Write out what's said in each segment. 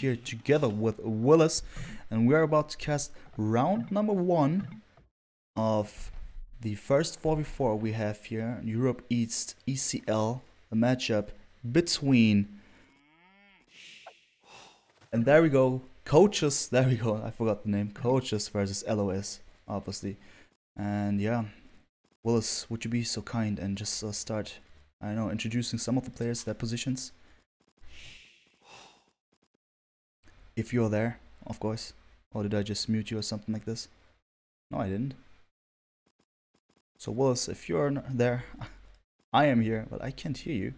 here together with Willis, and we are about to cast round number 1 of the first 4v4 we have here in Europe East ECL, a matchup between, and there we go, Coaches, there we go, I forgot the name, Coaches versus LoS, obviously. And yeah, Willis, would you be so kind and just start, I don't know, introducing some of the players, their positions? If you're there, of course. Or did I just mute you or something like this? No, I didn't. So Willis, if you're there, I am here, but I can't hear you.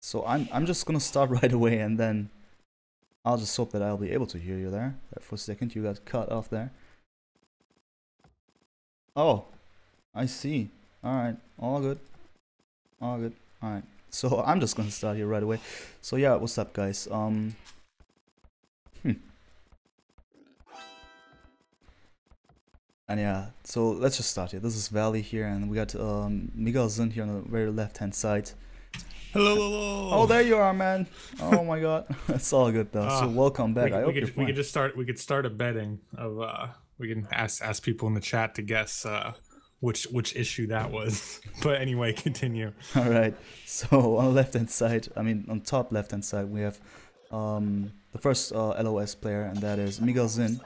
So I'm just gonna start right away, and then I'll just hope that I'll be able to hear you there. For a second, you got cut off there. Oh, I see. Alright, all good. All good. Alright. So I'm just gonna start here right away. So yeah, what's up guys? And yeah, so let's just start here. This is Valley here, and we got Miguel Zin here on the very left hand side. Hello, hello. Oh, there you are, man. Oh my god. It's all good though. So welcome back. I hope you're fine. We could start a betting of we can ask people in the chat to guess which issue that was. But anyway, continue. All right. So on the left hand side, I mean on top left hand side, we have the first LoS player, and that is Miguel Zin.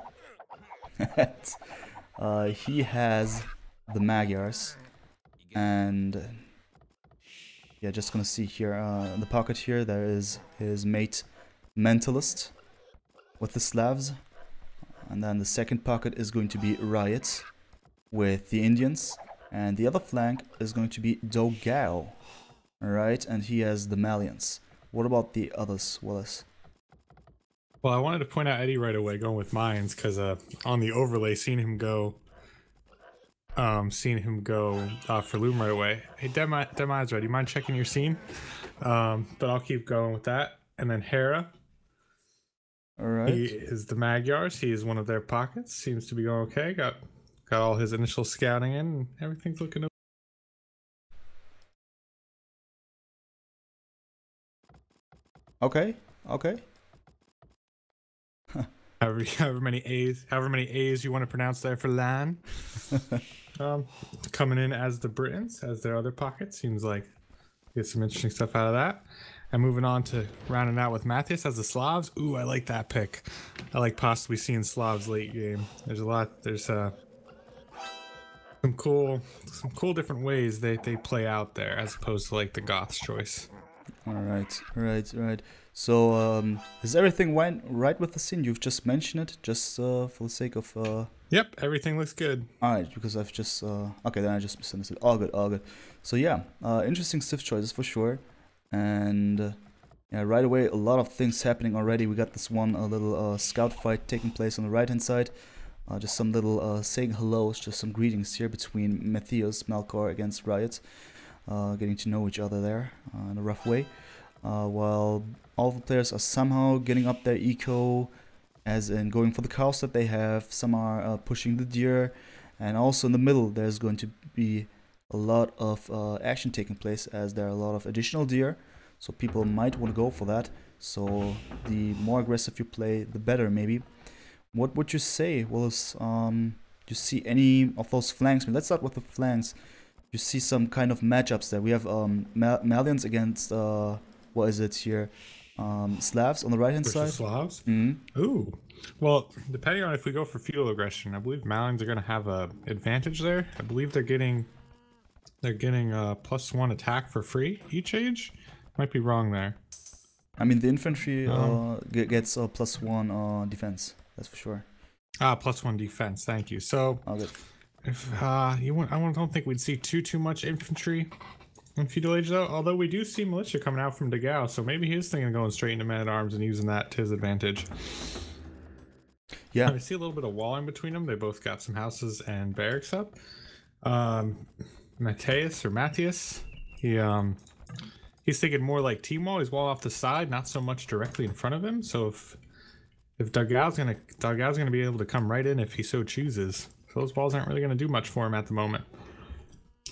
He has the Magyars, and yeah, just gonna see here in the pocket here, there is his mate Mentalist with the Slavs, and then the second pocket is going to be Riot with the Indians, and the other flank is going to be Dogao, alright, and he has the Malians. What about the others, Willis? Well, I wanted to point out Eddie right away going with mines, because on the overlay, seeing him go for Loom right away. Hey, Demizra, do you mind checking your scene? But I'll keep going with that. And then Hera. Alright. He is the Magyars. He is one of their pockets. Seems to be going okay. Got all his initial scouting in, and everything's looking okay. Okay. However many A's you want to pronounce there for LAN. Coming in as the Britons, as their other pockets. Seems like get some interesting stuff out of that. And moving on to rounding out with Matthias as the Slavs. Ooh, I like that pick. I like possibly seeing Slavs late game. There's some cool different ways they play out there, as opposed to like the Goths choice. Right. So, has everything went right with the scene? You've just mentioned it, just for the sake of... Yep, everything looks good. Alright, because I've just... okay, then I just misunderstood. All good. So yeah, interesting stiff choices for sure. And yeah, right away, a lot of things happening already. We got this one little scout fight taking place on the right-hand side. Just some little saying hellos, just some greetings here between Matthias, Malcor against Riot. Getting to know each other there in a rough way. While all the players are somehow getting up their eco, as in going for the cows that they have. Some are pushing the deer, and also in the middle there's going to be a lot of action taking place, as there are a lot of additional deer, so people might want to go for that. So the more aggressive you play, the better maybe. What would you say, Willis? Do you see any of those flanks? I mean, let's start with the flanks. You see some kind of matchups there. We have Malians against what is it here? Slavs on the right hand side. Slavs? Mm-hmm. Ooh. Well, depending on if we go for feudal aggression, I believe Malians are going to have a advantage there. I believe they're getting +1 attack for free each age. Might be wrong there. I mean, the infantry gets +1 defense. That's for sure. +1 defense. Thank you. So, if I don't think we'd see too much infantry in feudal age though. Although we do see militia coming out from Dagao, so maybe he is thinking of going straight into man at arms and using that to his advantage. Yeah, I see a little bit of walling between them. They both got some houses and barracks up. Matthias, he's thinking more like T-wall. He's wall off the side, not so much directly in front of him. So if Dagao's gonna be able to come right in if he so chooses. So those balls aren't really gonna do much for him at the moment.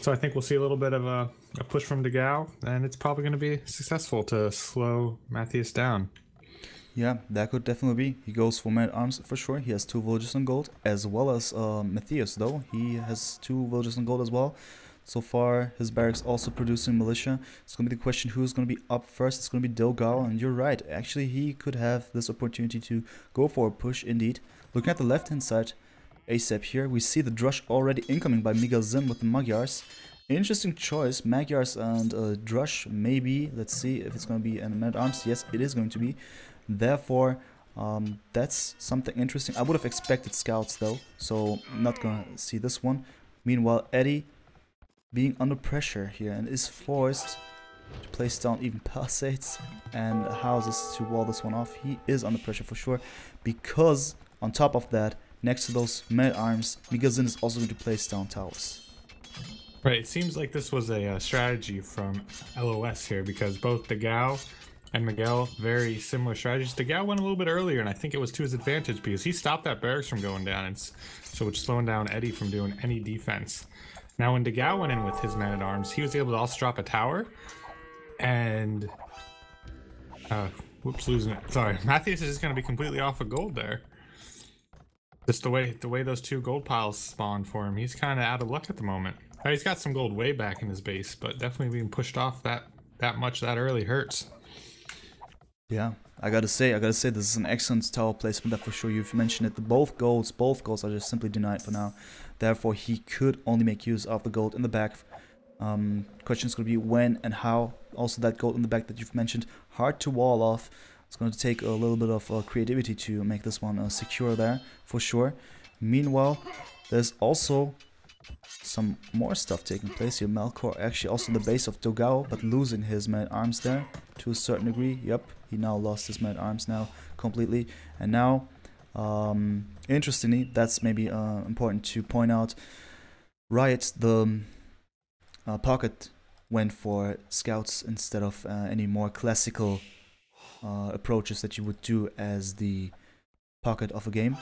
So I think we'll see a little bit of a push from Dagao, and it's probably going to be successful to slow Matthias down. Yeah, that could definitely be. He goes for man-at-arms for sure. He has 2 villagers on gold, as well as Matthias, though. He has 2 villagers on gold as well. So far, his barracks also producing militia. It's going to be the question who's going to be up first. It's going to be Dogal, and you're right. Actually, he could have this opportunity to go for a push, indeed. Looking at the left-hand side, ASAP here, we see the Drush already incoming by Miguel Zim with the Magyars. Interesting choice, Magyars and Drush, maybe. Let's see if it's going to be an man-at-arms. Yes, it is going to be. Therefore, that's something interesting. I would have expected scouts though, so I'm not gonna see this one. Meanwhile, Eddie being under pressure here and is forced to place down even palisades and houses to wall this one off. He is under pressure for sure, because on top of that, next to those men-at-arms, Migazin is also going to place down towers. Right, it seems like this was a strategy from LoS here, because both the Gao and Miguel, very similar strategies. The Gao went a little bit earlier, and I think it was to his advantage because he stopped that barracks from going down, and so it's slowing down Eddie from doing any defense. Now, when Gao went in with his man-at-arms, he was able to also drop a tower, and whoops, losing it. Sorry, Matthias is just going to be completely off of gold there. Just the way those 2 gold piles spawned for him, he's kind of out of luck at the moment. He's got some gold way back in his base, but definitely being pushed off that much that early hurts. Yeah, I gotta say this is an excellent tower placement, that for sure. You've mentioned it. Both goals are just simply denied for now. Therefore, he could only make use of the gold in the back. Question is going to be when and how. Also, that gold in the back that you've mentioned, hard to wall off. It's going to take a little bit of creativity to make this one secure there, for sure. Meanwhile, there's also some more stuff taking place here. Melkor actually also the base of Dogao, but losing his man-at-arms there to a certain degree. Yep, he now lost his man-at-arms now completely. And now, interestingly, that's maybe important to point out, Riot, the pocket, went for scouts instead of any more classical approaches that you would do as the pocket of a game.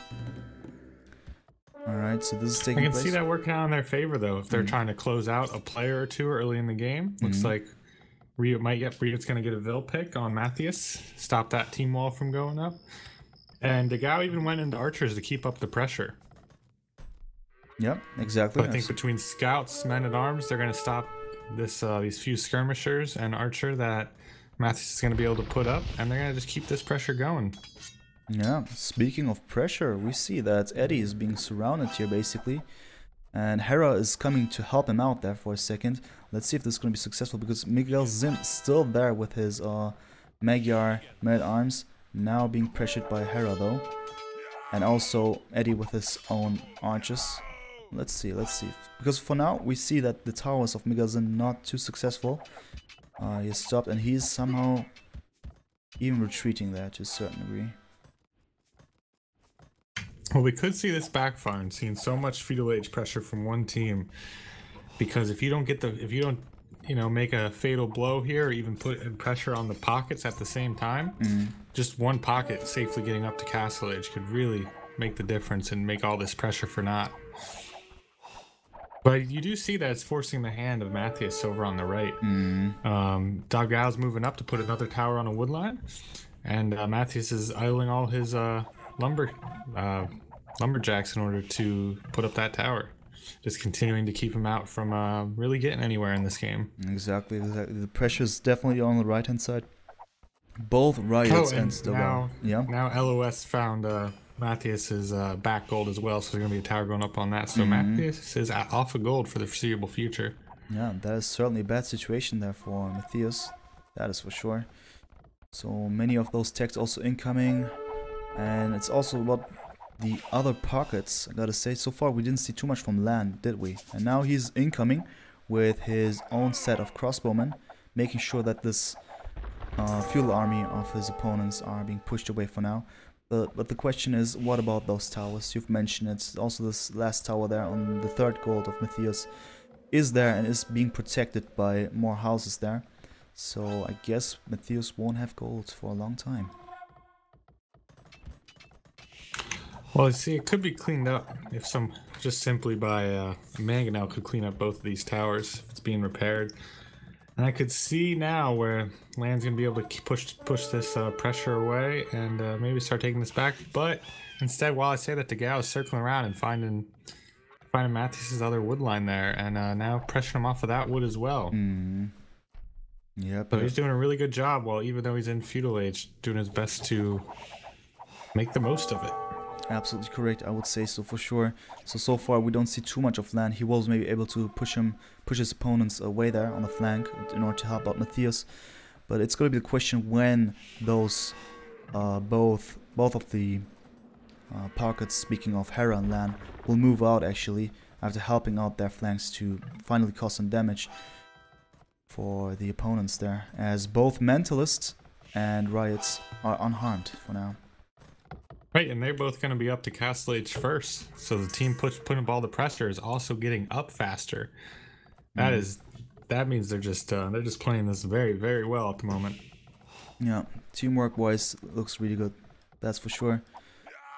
Alright, so this is taking place. I can see that working out in their favor, though, if they're trying to close out a player or 2 early in the game. Looks like Riot's going to get a Vil pick on Matthias, stop that team wall from going up. And Dagao even went into archers to keep up the pressure. Yep, exactly. But I think between scouts, men-at-arms, they're going to stop these few skirmishers and archer that Matthias is going to be able to put up, and they're going to just keep this pressure going. Yeah, speaking of pressure, we see that Eddie is being surrounded here basically, and Hera is coming to help him out there for a second. Let's see if this is going to be successful, because Miguel Zim is still there with his Magyar men-at-arms, now being pressured by Hera though, and also Eddie with his own archers. Let's see, because for now we see that the towers of Miguel Zim not too successful. He stopped, and he's somehow even retreating there to a certain degree. Well, we could see this backfire and seeing so much feudal age pressure from one team, because if you don't make a fatal blow here, or even put pressure on the pockets at the same time, just one pocket safely getting up to castle age could really make the difference and make all this pressure for naught. But you do see that it's forcing the hand of Matthias over on the right. Dagao's moving up to put another tower on a woodline, and Matthias is idling all his lumberjacks in order to put up that tower, just continuing to keep him out from really getting anywhere in this game. Exactly. The pressure is definitely on the right hand side. Both Riots and Dagao. Now LOS found Matthias's back gold as well, so there's gonna be a tower going up on that. So Matthias is off of gold for the foreseeable future. Yeah, that is certainly a bad situation there for Matthias. That is for sure. So many of those techs also incoming, and it's also what the other pockets, I gotta say. So far we didn't see too much from land, did we? And now he's incoming with his own set of crossbowmen, making sure that this feudal army of his opponents are being pushed away for now. But the question is, what about those towers? You've mentioned it. Also, this last tower there on the 3rd gold of Matthias is there and is being protected by more houses there. So I guess Matthias won't have gold for a long time. Well, you see, it could be cleaned up if just simply by Mangonel could clean up both of these towers if it's being repaired. And I could see now where Land's going to be able to push this pressure away and maybe start taking this back. But instead, while I say that, Degao is circling around and finding Matthews's other wood line there, and now pressuring him off of that wood as well. Yep. So he's doing a really good job, while even though he's in feudal age, doing his best to make the most of it. Absolutely correct, I would say so for sure. So far we don't see too much of Lan. He was maybe able to push his opponents away there on the flank in order to help out Matthias. But it's going to be the question when those both of the pockets, speaking of Hera and Lan, will move out actually after helping out their flanks to finally cause some damage for the opponents there, as both Mentalists and Riots are unharmed for now. Right, and they're both going to be up to Castle Age first, so the team putting up all the pressure is also getting up faster. That means they're just playing this very, very well at the moment. Yeah, teamwork wise looks really good, that's for sure.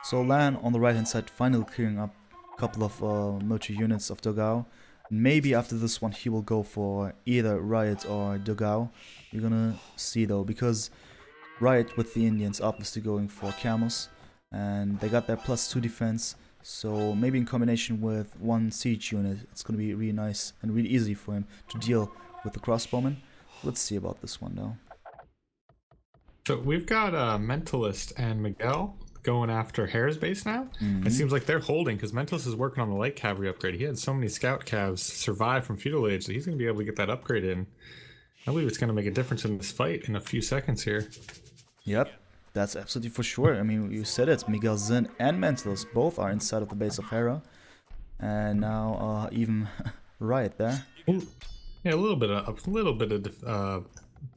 So Lan on the right hand side finally clearing up a couple of military units of Dogao. Maybe after this one he will go for either Riot or Dogao. You're gonna see though, because Riot with the Indians obviously going for camels, and they got their +2 defense, so maybe in combination with one siege unit it's going to be really nice and really easy for him to deal with the crossbowmen. Let's see about this one though. So we've got Mentalist and Miguel going after Hare's base now. It seems like they're holding because Mentalist is working on the light cavalry upgrade. He had so many scout calves survive from feudal age that he's going to be able to get that upgrade in. I believe it's going to make a difference in this fight in a few seconds here. Yep. That's absolutely for sure. I mean, you said it. Miguel Zin and Mentalist both are inside of the base of Hera. And now even Riot there. Yeah, a little bit of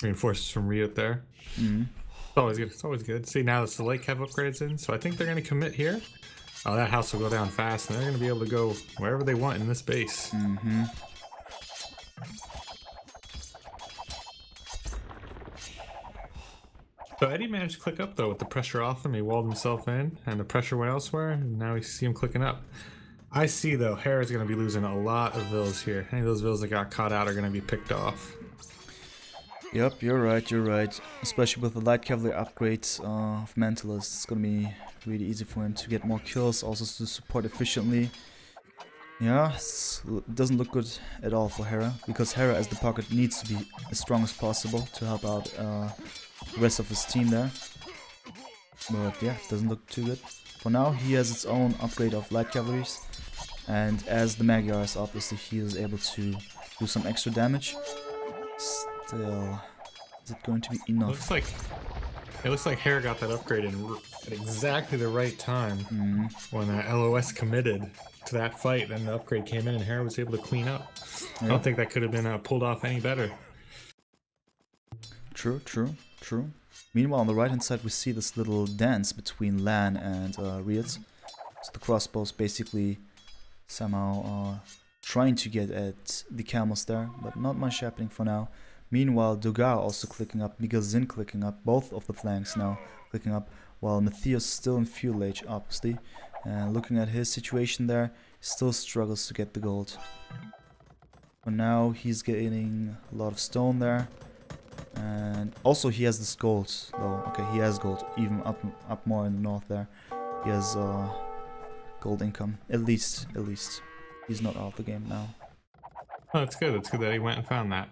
reinforcements from Riot there. It's always good. It's always good. See, now it's the light cav upgrades in, so I think they're going to commit here. Oh, that house will go down fast, and they're going to be able to go wherever they want in this base. So Eddie managed to click up though with the pressure off him. He walled himself in, and the pressure went elsewhere, and now we see him clicking up. I see though, Hera's going to be losing a lot of vills here. Any of those vills that got caught out are going to be picked off. Yep, you're right. Especially with the light cavalry upgrades of Mentalist, it's going to be really easy for him to get more kills, also to support efficiently. Yeah, it doesn't look good at all for Hera, because Hera as the pocket needs to be as strong as possible to help out the rest of his team there. But yeah, doesn't look too good. For now, he has its own upgrade of light cavalries, and as the Magyars, obviously he is able to do some extra damage. Still, is it going to be enough? It looks like Hera got that upgrade in at exactly the right time when LoS committed to that fight. Then the upgrade came in and Hera was able to clean up. I don't think that could have been pulled off any better. True. Meanwhile, on the right hand side we see this little dance between Lan and Riot. So the crossbows basically somehow trying to get at the camels there, but not much happening for now. Meanwhile, Dogao also clicking up, Miguel Zin clicking up, both of the flanks now clicking up, while Matthias still in feudal age, obviously. And looking at his situation there, still struggles to get the gold. For now, he's getting a lot of stone there. And also he has this gold, though. Okay, he has gold, even up more in the north there. He has gold income, at least. He's not out of the game now. Oh, that's good. It's good that he went and found that.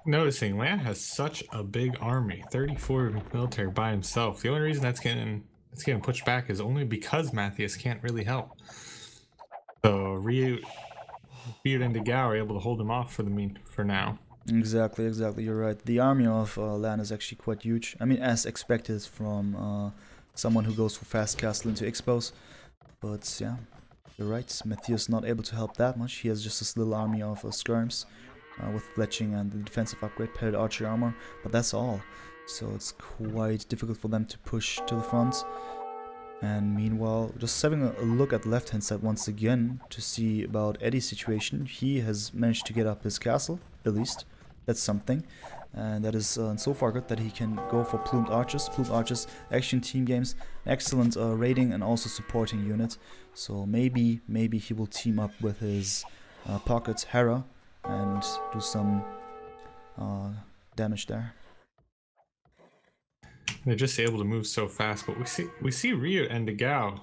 Noticing Lan has such a big army, 34 military by himself. The only reason that's getting pushed back is only because Matthias can't really help. So Ryu and Degao are able to hold him off for now. Exactly, you're right. The army of Lan is actually quite huge. I mean, as expected from someone who goes for fast castle into expos. But yeah, you're right. Matthias not able to help that much. He has just this little army of skirms with fletching and the defensive upgrade, paired archery armor, but that's all. So it's quite difficult for them to push to the front. And meanwhile, just having a look at the left hand side once again to see about Eddie's situation. He has managed to get up his castle, at least. That's something. And that is so far good that he can go for plumed archers. Plumed archers, action team games, excellent raiding and also supporting unit. So maybe he will team up with his pocket Hera and do some damage there. They're just able to move so fast, but we see Ryu and Degao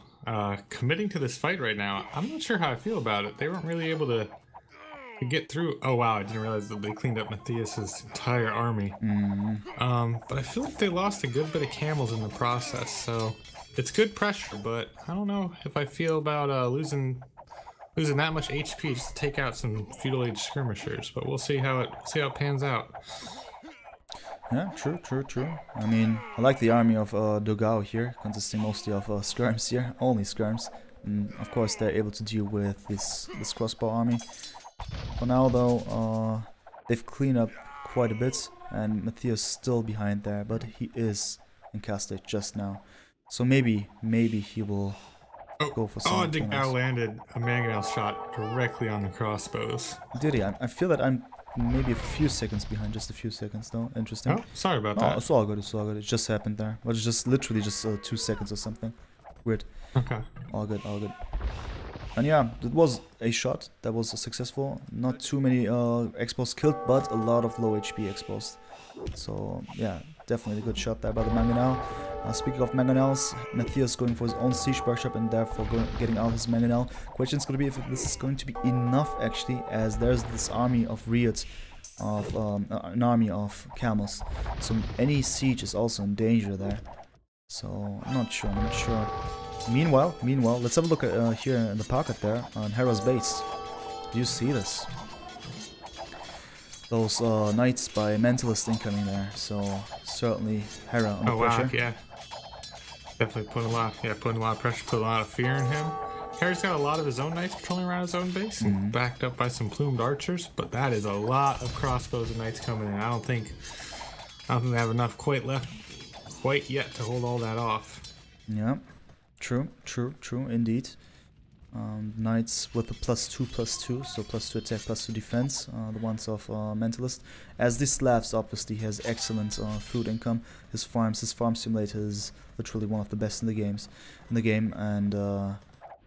committing to this fight right now. I'm not sure how I feel about it. They weren't really able to get through. Oh wow, I didn't realize that they cleaned up Matthias's entire army. But I feel like they lost a good bit of camels in the process, so it's good pressure, but I don't know if I feel about losing that much HP just to take out some feudal age skirmishers. But we'll see how it pans out. Yeah, true. I mean, I like the army of Dogao here, consisting mostly of skirms here, only skirms. And of course, they're able to deal with this crossbow army. For now, though, they've cleaned up quite a bit, and Matthias still behind there, but he is in castle just now. So maybe he will go for some. Oh, Degao landed a mangonel shot directly on the crossbows. Did he? I feel that I'm maybe a few seconds behind, just a few seconds though. Interesting. Oh, sorry about that. It's all good. It just happened there. But it's just literally just 2 seconds or something. Weird. Okay. All good. And yeah, it was a shot that was successful. Not too many exposed killed, but a lot of low HP exposed. So yeah, definitely a good shot there by the Mangonel. Speaking of Mangonels, Matthias going for his own siege workshop and therefore getting out his Mangonel. Question is going to be if this is going to be enough actually, as there's this army of Riots, of an army of camels. So any siege is also in danger there. So I'm not sure. Meanwhile, let's have a look at here in the pocket there on Hera's base. Do you see this? Those knights by Mentalist incoming there. So certainly Hera under pressure. Wow, yeah. Definitely putting a lot of pressure, put a lot of fear in him. Hera's got a lot of his own knights patrolling around his own base, and backed up by some plumed archers. But that is a lot of crossbows and knights coming in. I don't think they have enough quite yet to hold all that off. Yeah, true, indeed. Knights with a +2/+2, so +2 attack, +2 defense, the ones of Mentalist. As this Slavs obviously has excellent food income. His farm simulator is literally one of the best in the game, and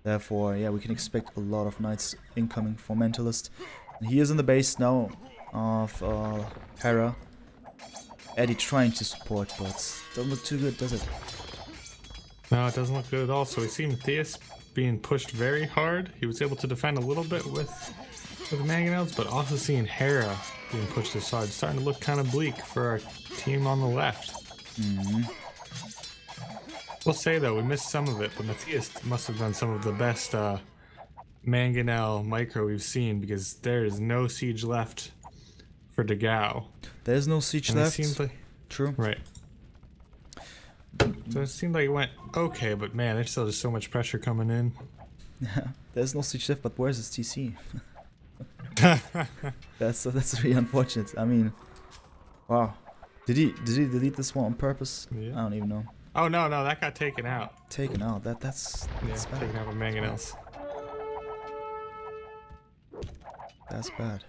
therefore, yeah, we can expect a lot of knights incoming for Mentalist. And he is in the base now of Hera. Eddie trying to support, but doesn't look too good, does it? No, it doesn't look good at all. So we see Matthias being pushed very hard. He was able to defend a little bit with the Mangonels, but also seeing Hera being pushed aside. Starting to look kind of bleak for our team on the left. We'll say though, we missed some of it, but Matthias must have done some of the best Mangonel micro we've seen, because there is no siege left for Degao. There's no siege left. It seems like true. Right. So it seemed like it went okay, but man, there's still just so much pressure coming in. Yeah, there's no siege left, but where's his TC? That's really unfortunate. I mean, wow. Did he delete this one on purpose? Yeah. I don't even know. Oh no, that got taken out. Taken out. That's bad. Taken out with Mangonels. That's bad.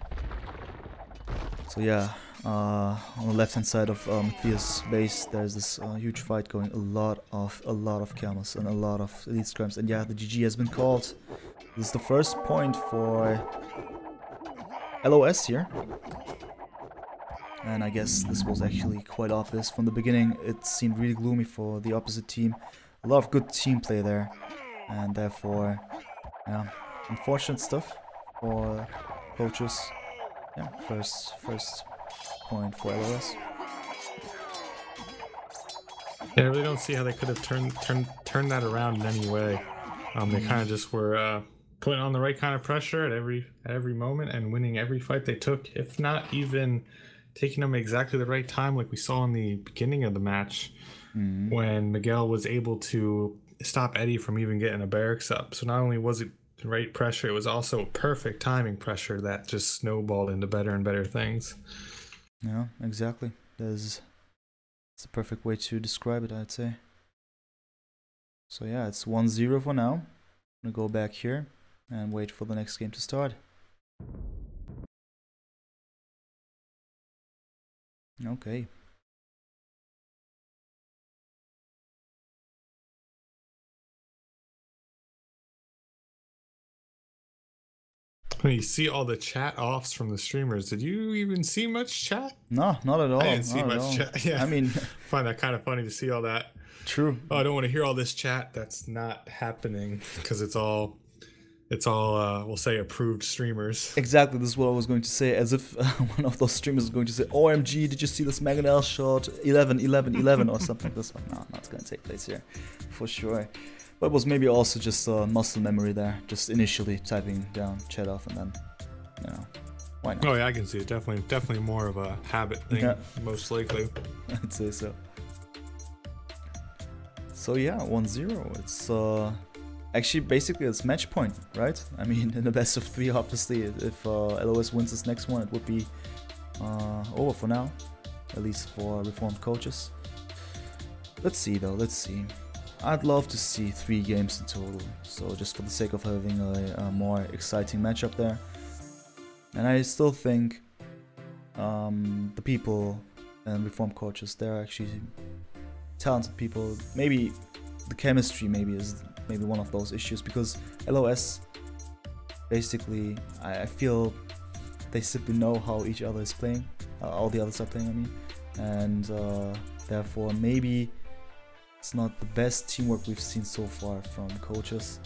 So yeah, on the left hand side of Matthias' base, there's this huge fight going. A lot of camels and a lot of elite skirms, and yeah, the GG has been called. This is the first point for LoS here, and I guess this was actually quite obvious from the beginning. It seemed really gloomy for the opposite team. A lot of good team play there, and therefore, yeah, unfortunate stuff for coaches. Yeah, first point for LoS. Yeah, I really don't see how they could have turned that around in any way. They kind of just were putting on the right kind of pressure at every moment and winning every fight they took, if not even taking them exactly the right time, like we saw in the beginning of the match when Miguel was able to stop Eddie from even getting a barracks up. So not only was it the right pressure, it was also perfect timing pressure that just snowballed into better and better things. Yeah, exactly. It's the perfect way to describe it, I'd say. So yeah, it's 1-0 for now. I'm gonna go back here and wait for the next game to start. Okay. When you see all the chat offs from the streamers, did you even see much chat? No, not at all. I didn't see not at much all. chat. Yeah, I mean, find that kind of funny to see all that. true. Oh, I don't want to hear all this chat. That's not happening because it's all we'll say approved streamers. Exactly, this is what I was going to say, as if one of those streamers is going to say, OMG, did you see this Mangonel shot? 11, 11, 11 or something like this one. No, not going to take place here, for sure. But it was maybe also just muscle memory there, just initially typing down chat off and then, you know, why not? Oh yeah, I can see it. Definitely more of a habit thing, Yeah. most likely. I'd say so. So yeah, 1-0. It's actually basically it's match point, right? I mean, in the best of 3, obviously, if LoS wins this next one, it would be over for now, at least for reformed coaches. Let's see though, let's see. I'd love to see 3 games in total, so just for the sake of having a more exciting matchup there. And I still think the people and reformed coaches, they're actually talented people. Maybe the chemistry is one of those issues, because LoS, basically, I feel they simply know how each other is playing, all the others are playing, I mean, and therefore maybe it's not the best teamwork we've seen so far from coaches.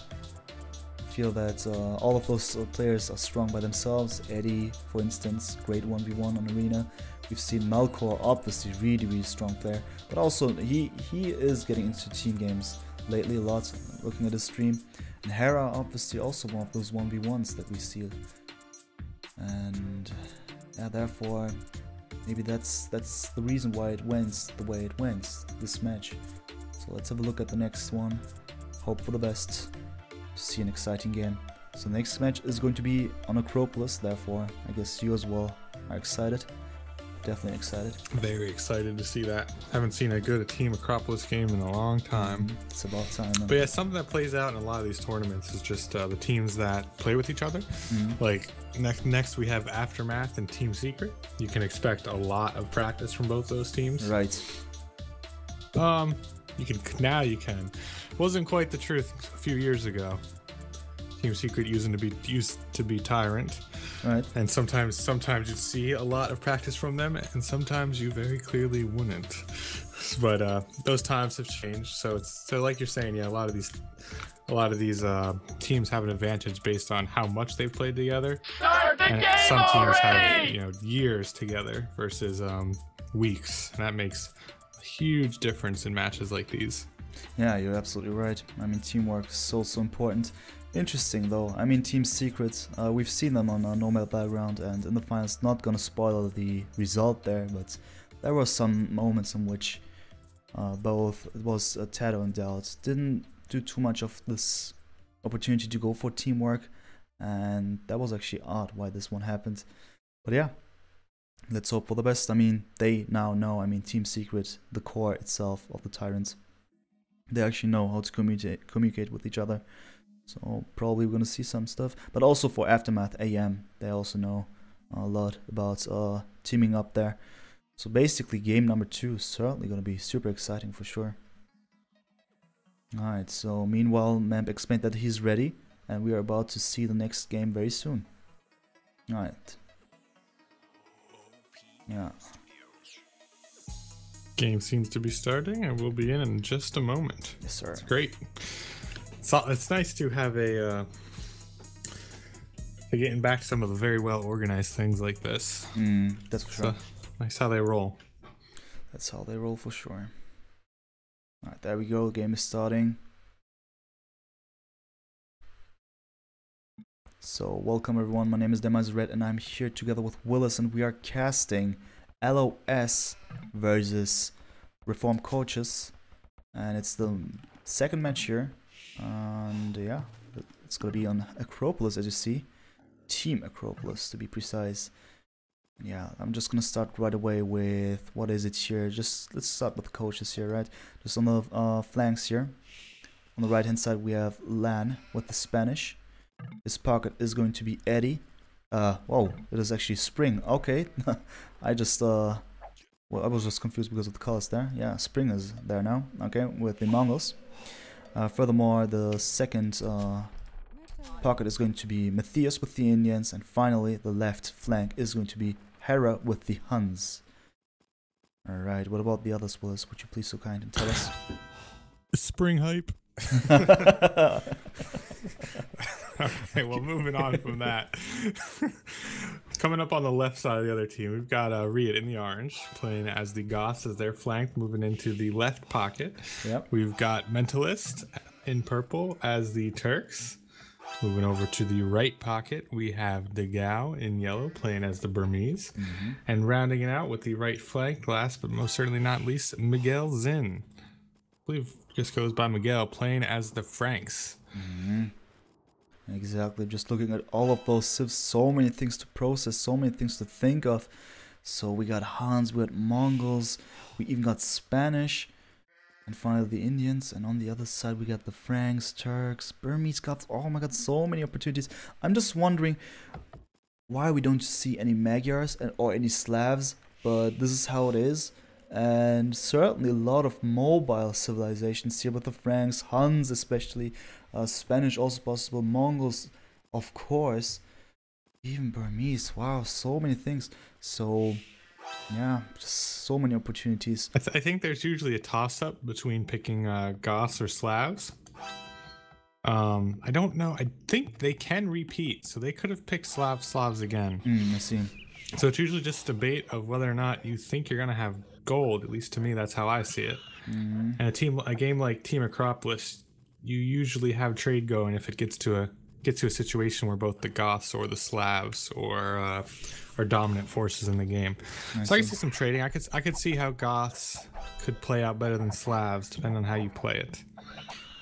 I feel that all of those players are strong by themselves. Eddie, for instance, great 1v1 on Arena. We've seen Malcor, obviously really strong player, but also he is getting into team games lately a lot, looking at his stream. And Hera, obviously also one of those 1v1s that we see. And yeah, therefore maybe that's the reason why it went the way it went, this match. So let's have a look at the next one. Hope for the best to see an exciting game. So the next match is going to be on Acropolis, therefore I guess you as well are excited. Definitely excited. Very excited to see that. Haven't seen a good Team Acropolis game in a long time. It's about time. But yeah, something that plays out in a lot of these tournaments is just the teams that play with each other. Like next we have Aftermath and Team Secret. You can expect a lot of practice from both those teams. Right. You can. Wasn't quite the truth a few years ago. Team Secret used to be Tyrant. Right. And sometimes you'd see a lot of practice from them, and sometimes you very clearly wouldn't. But those times have changed. So like you're saying, yeah, a lot of these teams have an advantage based on how much they've played together. And some teams have years together versus weeks, and that makes a huge difference in matches like these. Yeah, you're absolutely right. I mean, teamwork is so important. Interesting though, I mean, Team Secret, we've seen them on a normal background, and in the finals, not gonna spoil the result there, but there were some moments in which both, it was Tato and Doubt, didn't do too much of this opportunity to go for teamwork, and that was actually odd why this one happened. But yeah, let's hope for the best. I mean, they now know, I mean, Team Secret, the core itself of the Tyrants, they actually know how to communicate with each other. So probably we're gonna see some stuff, but also for Aftermath AM, they also know a lot about teaming up there. So basically, game number 2 is certainly gonna be super exciting for sure. All right. So meanwhile, Mamp explained that he's ready, and we are about to see the next game very soon. All right. Yeah. Game seems to be starting, and we'll be in just a moment. Yes, sir. It's great. It's nice to have getting back to some of the very well organized things like this. That's for sure. Nice how they roll. That's how they roll for sure. Alright, there we go. Game is starting. So welcome everyone. My name is Red, and I'm here together with Willis, and we are casting LoS versus Reformed Coaches, and it's the second match here. And yeah, it's gonna be on Acropolis, as you see. Team Acropolis, to be precise. Yeah, I'm just gonna start right away with, what is it here? Let's start with the coaches here, right? Just on the flanks here. On the right hand side we have Lan with the Spanish. His pocket is going to be Eddie. Whoa, it is actually Spring. Okay. I was just confused because of the colors there. Yeah, Spring is there now. Okay, with the Mongols. Furthermore, the second pocket is going to be Matthias with the Indians, and finally the left flank is going to be Hera with the Huns. Alright, what about the others, Willis? Would you please so kind and tell us? Spring hype. Okay, well, moving on from that. Coming up on the left side of the other team, we've got Riot in the orange, playing as the Goths as their flank, moving into the left pocket. Yep. We've got Mentalist in purple as the Turks. Moving over to the right pocket, we have Degao in yellow, playing as the Burmese. And rounding it out with the right flank, last but most certainly not least, Miguel Zin. I believe just goes by Miguel, playing as the Franks. Exactly, just looking at all of those civs, so many things to process, so many things to think of. So we got Hans, we got Mongols, we even got Spanish, and finally the Indians, and on the other side we got the Franks, Turks, Burmese Goths. Oh my god, so many opportunities. I'm just wondering why we don't see any Magyars or any Slavs, but this is how it is. And certainly a lot of mobile civilizations here with the Franks, Huns especially, Spanish also possible, Mongols of course, even Burmese. Wow, so many things. So yeah, just so many opportunities. I think there's usually a toss-up between picking Goths or Slavs. I don't know. I think they can repeat, so they could have picked Slavs again. I see. So it's usually just a debate of whether or not you think you're gonna have gold. At least to me, that's how I see it. And a game like Team Acropolis, you usually have trade going if it gets to a situation where both the Goths or the Slavs or are dominant forces in the game. I can see some trading. I could see how Goths could play out better than Slavs, depending on how you play it.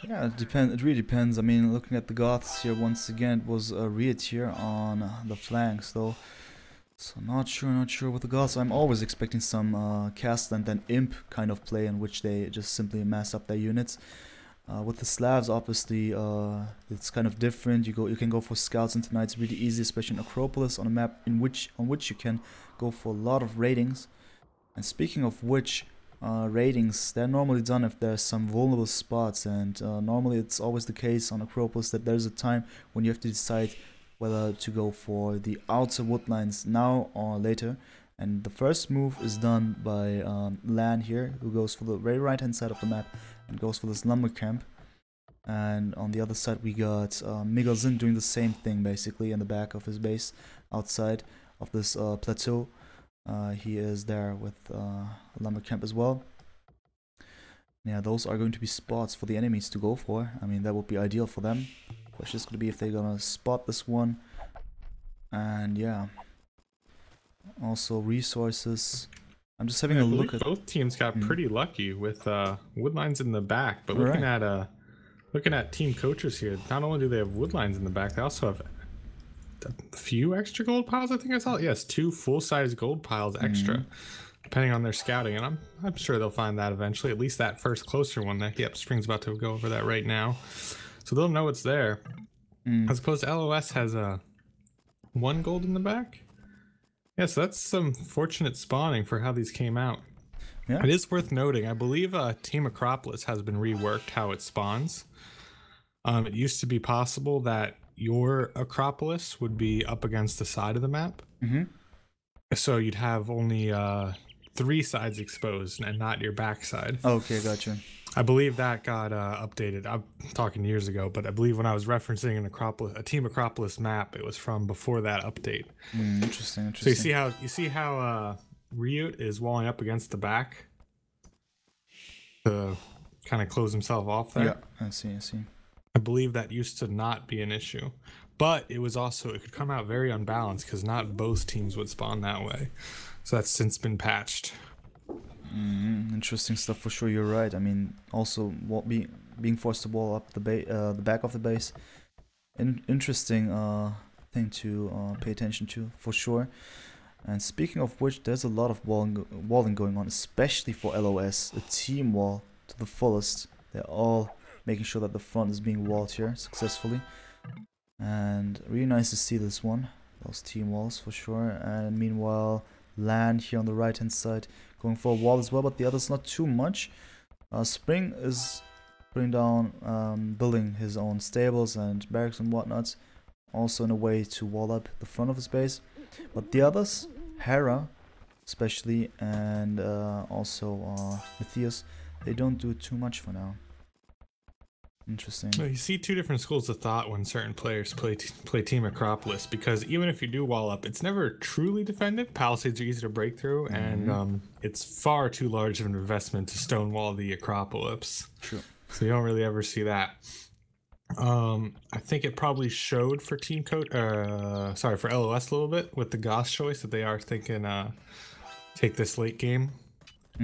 Yeah, it depends. It really depends. I mean, looking at the Goths here once again, it was Riot here on the flanks though. So not sure with the Goths. I'm always expecting some Castland and Imp kind of play in which they just simply mass up their units. With the Slavs, obviously, it's kind of different. You can go for scouts and tonight it's really easy, especially in Acropolis on a map on which you can go for a lot of ratings. And speaking of which, ratings, they're normally done if there's some vulnerable spots, and normally it's always the case on Acropolis that there's a time when you have to decide whether to go for the outer woodlines now or later. And the first move is done by Lan here, who goes for the very right hand side of the map and goes for this lumber camp. And on the other side we got Miguel Zin doing the same thing basically in the back of his base outside of this plateau. He is there with a lumber camp as well. Yeah, those are going to be spots for the enemies to go for. I mean, that would be ideal for them. Question is going to be if they're gonna spot this one. And yeah, also resources. I'm just having a look at both teams got pretty lucky with woodlines in the back, but looking at team coaches here, not only do they have woodlines in the back, they also have a few extra gold piles. I think I saw it. Yes, 2 full-size gold piles extra, depending on their scouting, and I'm sure they'll find that eventually. At least that first closer one. That Spring's about to go over that right now, so they'll know it's there. As opposed to LoS has 1 gold in the back. Yeah, so that's some fortunate spawning for how these came out. Yeah. It is worth noting, I believe Team Acropolis has been reworked how it spawns. It used to be possible that your Acropolis would be up against the side of the map. So you'd have only 3 sides exposed and not your backside. Okay, gotcha. I believe that got updated. I'm talking years ago, but I believe when I was referencing a Team Acropolis map, it was from before that update. Interesting. So you see how Ryut is walling up against the back to kind of close himself off there. Yeah, I see. I believe that used to not be an issue, but it could come out very unbalanced because not both teams would spawn that way. So that's since been patched. Interesting stuff for sure. You're right. I mean, also being forced to wall up the back of the base. Interesting thing to pay attention to for sure. And speaking of which, there's a lot of walling going on, especially for LoS. A team wall to the fullest. They're all making sure that the front is being walled here successfully. And really nice to see this one. Those team walls for sure. And meanwhile, Land here on the right hand side going for a wall as well, but the others not too much. Spring is putting down, building his own stables and barracks and whatnot, also in a way to wall up the front of his base. But the others, Hera especially, and also Matthias, they don't do too much for now. Interesting. Well, you see two different schools of thought when certain players play Team Acropolis, because even if you do wall up, it's never truly defended. Palisades are easy to break through, and it's far too large of an investment to stonewall the Acropolis. True. So you don't really ever see that. I think it probably showed for for LoS a little bit with the Goss choice that they are thinking take this late game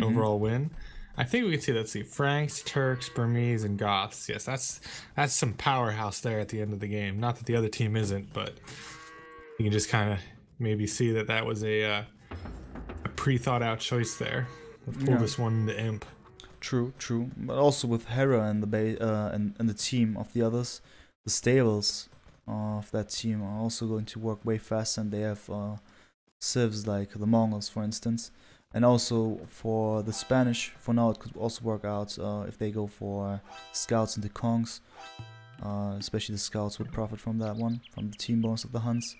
overall win. I think we can see, let's see, Franks, Turks, Burmese, and Goths. Yes, that's some powerhouse there at the end of the game. Not that the other team isn't, but you can just kind of maybe see that that was a pre-thought out choice there. Let's pull this one into Imp. True, true. But also with Hera and the team of the others, the stables of that team are also going to work way faster, and they have civs like the Mongols, for instance. And also for the Spanish, for now it could also work out if they go for scouts into Kongs. Especially the scouts would profit from that one, from the team bonus of the Huns.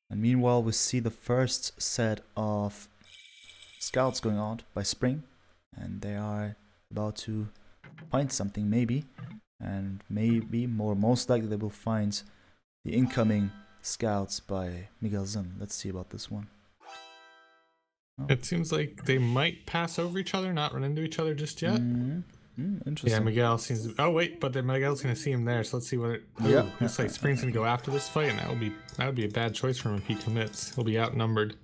And meanwhile we see the first set of scouts going out by spring. And they are about to find something, maybe. And maybe, most likely, they will find the incoming scouts by Miguel Zim. Let's see about this one. It seems like they might pass over each other, not run into each other just yet. Interesting. Yeah, Miguel seems to... Oh, wait, but then Miguel's going to see him there, so let's see what it... Yeah. Looks like Spring's going to go after this fight, and that would be a bad choice for him if he commits. He'll be outnumbered.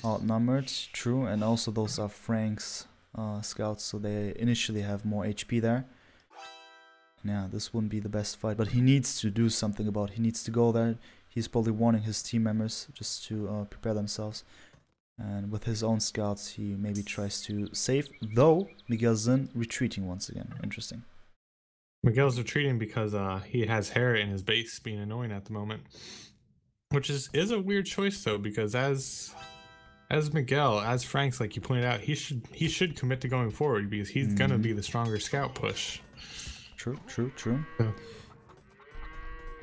Outnumbered, true, and also those are Frank's scouts, so they initially have more HP there. Yeah, this wouldn't be the best fight, but he needs to do something about it. He needs to go there. He's probably warning his team members just to prepare themselves. And with his own scouts, he maybe tries to save, though Miguel Zin retreating once again. Interesting. Miguel's retreating because he has Hera in his base, being annoying at the moment. Which is a weird choice, though, because as Miguel, as Franks, like you pointed out, he should commit to going forward because he's gonna be the stronger scout push. True, true, true. Yeah.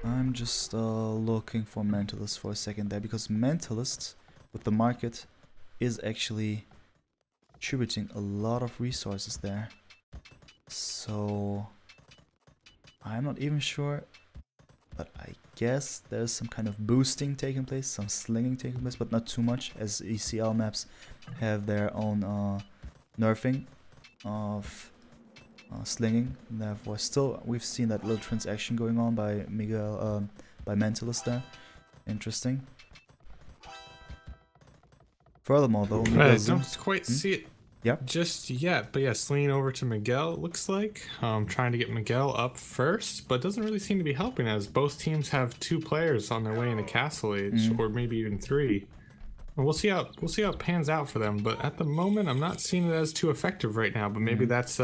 I'm just looking for Mentalists for a second there, because Mentalists with the market is actually contributing a lot of resources there. So I'm not even sure, but I guess there's some kind of boosting taking place, some slinging taking place, but not too much, as ECL maps have their own nerfing of slinging. And therefore, still we've seen that little transaction going on by Miguel, by Mentalist there. Interesting. Furthermore, though, I don't quite see it Yep. just yet, but yeah, slinging over to Miguel, it looks like. Trying to get Miguel up first, but doesn't really seem to be helping, as both teams have 2 players on their way into Castle Age, or maybe even 3. And we'll see how it pans out for them, but at the moment, I'm not seeing it as too effective right now. But maybe that's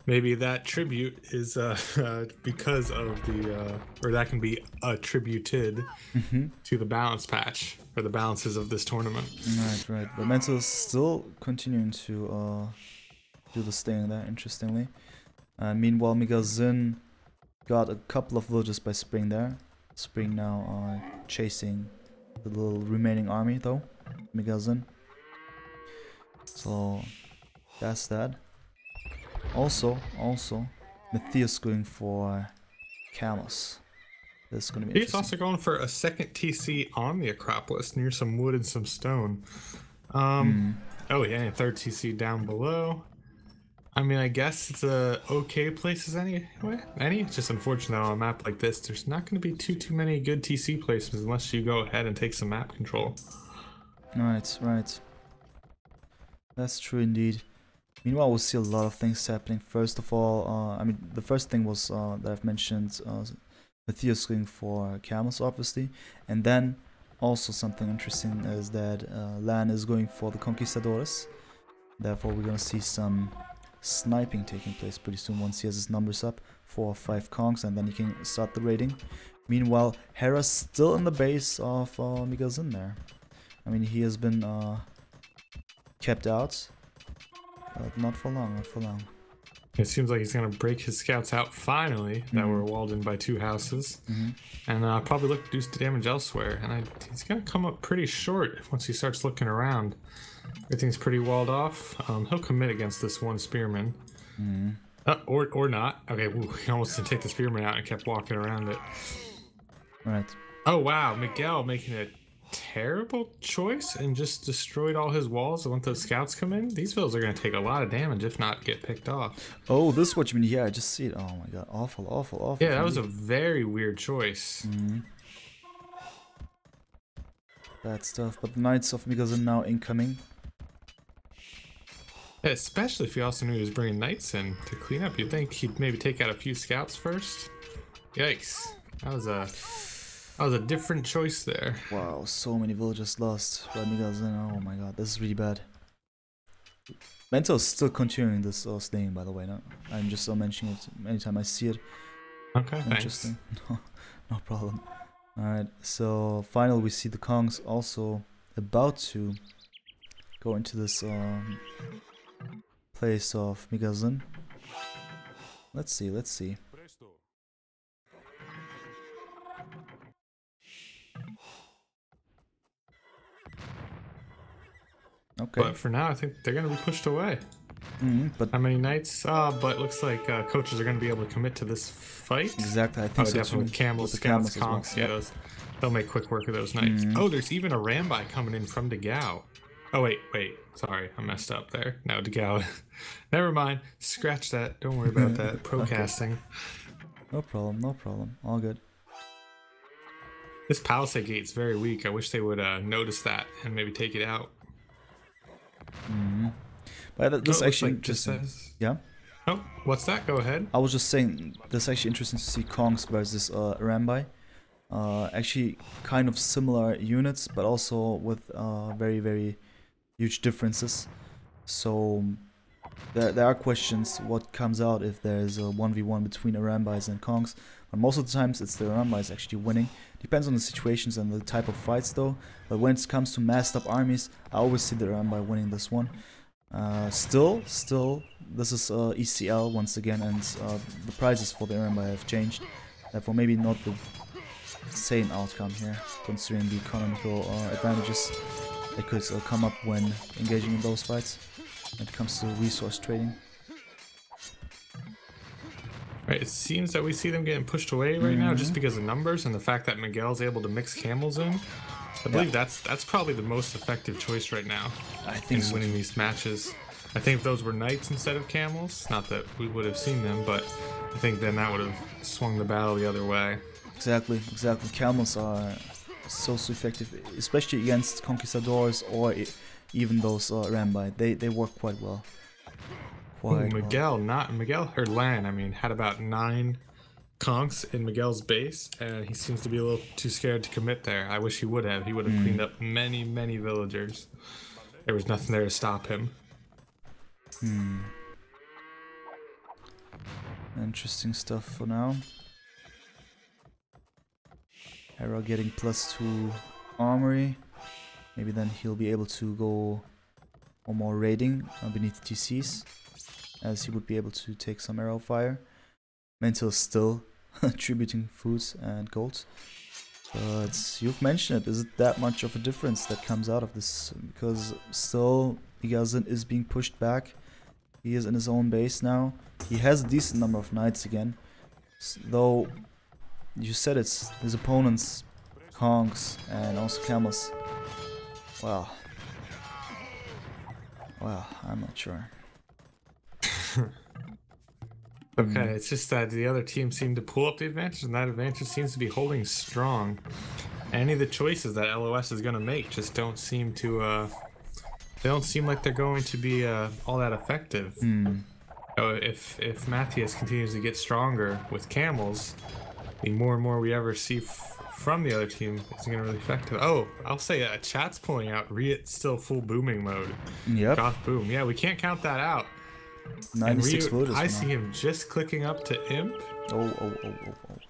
maybe that tribute is because of the or that can be attributed to the balance patch, or the balances of this tournament. Right. But Mental is still continuing to do the staying there, interestingly. Meanwhile, Miguel Zin got a couple of villages by Spring there. Spring now chasing the little remaining army, though. Miguel Zin. So that's that. Also, Matthias going for Camus. This is going to be He's also going for a second TC on the Acropolis near some wood and some stone. Oh yeah, and a third TC down below. I mean, I guess it's a okay places anyway. It's just unfortunate on a map like this, there's not going to be too many good TC placements unless you go ahead and take some map control. Right. That's true indeed. Meanwhile, we'll see a lot of things happening. First of all, I mean, the first thing was that I've mentioned, Matthias going for Camels, obviously. And then also something interesting is that Lan is going for the Conquistadores. Therefore, we're going to see some sniping taking place pretty soon once he has his numbers up. 4 or 5 Kongs, and then he can start the raiding. Meanwhile, Hera's still in the base of Miguel Zin there. I mean, he has been kept out. But not for long. It seems like he's going to break his scouts out finally that were walled in by 2 houses. And probably look to do some damage elsewhere. And he's going to come up pretty short once he starts looking around. Everything's pretty walled off. He'll commit against this one spearman. Or not. Okay, he almost didn't take the spearman out and kept walking around it. Right. Oh, wow. Miguel making a terrible choice and just destroyed all his walls and let those scouts come in. These villas are going to take a lot of damage if not get picked off. Oh, this is what you mean. Yeah, I just see it. Oh my god. Awful, awful, awful. Yeah, that was a very weird choice. Bad stuff. But the Knights of Migazin now incoming. Yeah, especially if you also knew he was bringing knights in to clean up. You'd think he'd maybe take out a few scouts first. Yikes. That was a different choice there. Wow, so many villagers lost by Migazin. Oh my god, this is really bad. Mento's still continuing this slaying, by the way. No? I'm just mentioning it anytime I see it. Okay, interesting. No problem. Alright, so finally we see the Kongs also about to go into this place of Migazin. Let's see. Okay. But for now, I think they're going to be pushed away. But how many knights? But looks like coaches are going to be able to commit to this fight. Exactly, I think so definitely with camels, with the camels Conks, well. yeah, they'll make quick work of those knights. Oh, there's even a Rambai coming in from Dagao. Oh, wait. Sorry, I messed up there. No, Dagao. Never mind. Scratch that. Don't worry about that. Procasting. No problem. All good. This palisade gate's very weak. I wish they would notice that and maybe take it out. But this actually interesting. Yeah? Oh, what's that? Go ahead. I was just saying, this is actually interesting to see Kongs versus Rambai. Actually, kind of similar units, but also with very, very huge differences. So there are questions what comes out if there's a 1v1 between Arambais and Kongs. But most of the times it's the Arambais actually winning. Depends on the situations and the type of fights though. But when it comes to massed up armies, I always see the Arambai winning this one. Still, this is ECL once again, and the prizes for the Arambai have changed. Therefore, maybe not the same outcome here, considering the economical advantages that could come up when engaging in those fights when it comes to resource trading. Right, it seems that we see them getting pushed away right now just because of numbers and the fact that Miguel's able to mix camels in. I believe that's probably the most effective choice right now. I think in winning these matches. I think if those were knights instead of camels, not that we would have seen them, but I think then that would have swung the battle the other way. Exactly. Camels are so effective, especially against conquistadors or even those Rambai. They work quite well. Miguel had about 9 conks in Miguel's base, and he seems to be a little too scared to commit there. I wish he would have. He would have cleaned up many villagers. There was nothing there to stop him. Interesting stuff for now. Hera getting +2 armory. Maybe then he'll be able to go one more raiding beneath TCs, as he would be able to take some arrow fire. Mental still attributing foods and gold. But you've mentioned it, is it that much of a difference that comes out of this? Because still Migazin is being pushed back. He is in his own base now. He has a decent number of knights again. Though you said it's his opponents, Kongs and also camels. Well, I'm not sure. Okay, it's just that the other team seemed to pull up the advantage, and that advantage seems to be holding strong. Any of the choices that LoS is going to make just don't seem to, they don't seem like they're going to be all that effective. So if Matthias continues to get stronger with camels, the more and more we ever see from the other team isn't going to really effective. Oh, I'll say chat's pulling out Riot's still full booming mode. Yep. Goth boom. Yeah, we can't count that out. 96 voters. I see him just clicking up to imp. Oh.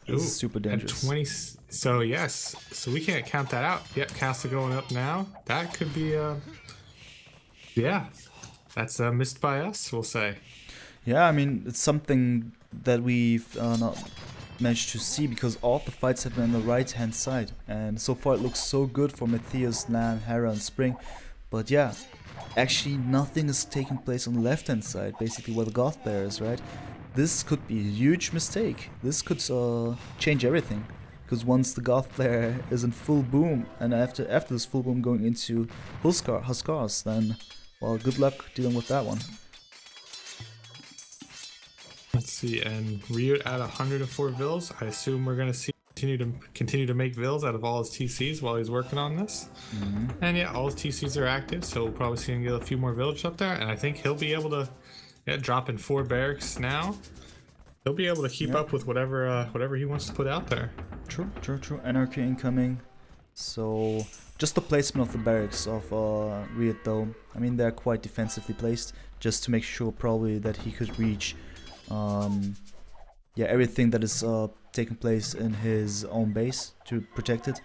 This is super dangerous. 20. So yes. So we can't count that out. Yep, Castle going up now. That could be yeah. That's missed by us, we'll say. Yeah, I mean, it's something that we've not managed to see because all the fights have been on the right hand side, and so far it looks so good for Matthias, Lan, Hera and Spring. But yeah, actually nothing is taking place on the left hand side, basically where the Goth player is, right? This could be a huge mistake. This could change everything, because once the Goth player is in full boom, and after this full boom going into Huskars, then, well, good luck dealing with that one. Let's see, and Ryut at 104 vills. I assume we're gonna see continue to make vills out of all his TCs while he's working on this. And yeah, all his TCs are active, so we'll probably see him get a few more villages up there. And I think he'll be able to drop in 4 barracks now. He'll be able to keep up with whatever he wants to put out there. True. Anarchy incoming. So just the placement of the barracks of Ryut though. I mean, they're quite defensively placed, just to make sure probably that he could reach everything that is taking place in his own base to protect it.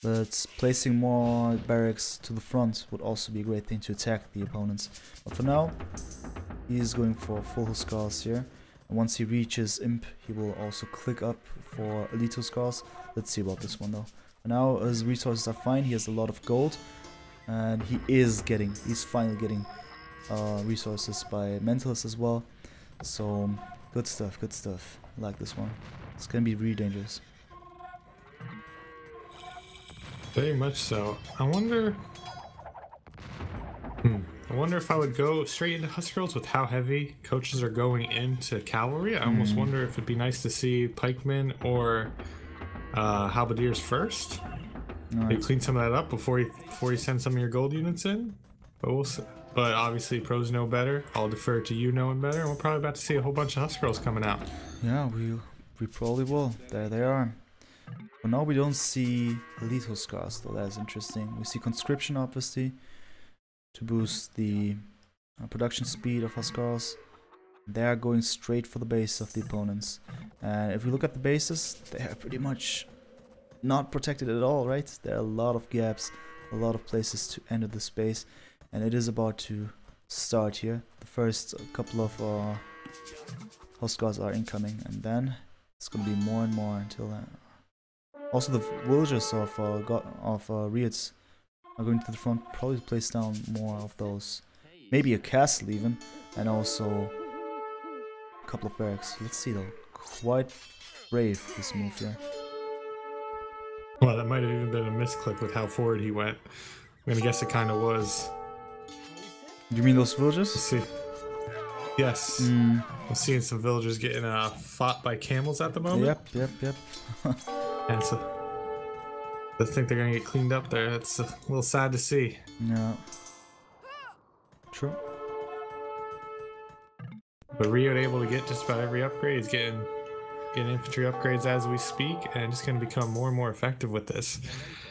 But placing more barracks to the front would also be a great thing to attack the opponents. But for now, he is going for full Huskars here. And once he reaches Imp, he will also click up for Elite Huskars. Let's see about this one though. For now, his resources are fine. He has a lot of gold. And he's finally getting resources by Mentalist as well. So, good stuff. I like this one. It's gonna be really dangerous. Very much so. I wonder if I would go straight into Huskers with how heavy coaches are going into cavalry. I almost wonder if it'd be nice to see pikemen or halberdiers first. Right. You clean some of that up before you send some of your gold units in. But we'll see. But obviously pros know better. I'll defer to you knowing better, and we're probably about to see a whole bunch of Huskers coming out. Yeah, we probably will. There they are. But now we don't see Elite Huskars, though. That's interesting. We see conscription, obviously, to boost the production speed of Huskars. They are going straight for the base of the opponents. And if we look at the bases, they are pretty much not protected at all, right? There are a lot of gaps, a lot of places to enter the space. And it is about to start here. The first couple of Huskars are incoming, and then it's gonna be more and more until then. Also, the villagers of Ryuts are going to the front, probably to place down more of those. Maybe a castle even, and also a couple of barracks. Let's see though. Quite brave this move here. Well, that might have even been a misclick with how forward he went. I'm gonna guess it kind of was. You mean those villagers? Let's see. Yes. I'm seeing some villagers getting fought by camels at the moment. Yep. And so I think they're gonna get cleaned up there. It's a little sad to see. Yeah. True. But Ryut able to get just about every upgrade. He's getting infantry upgrades as we speak, and just gonna become more and more effective with this.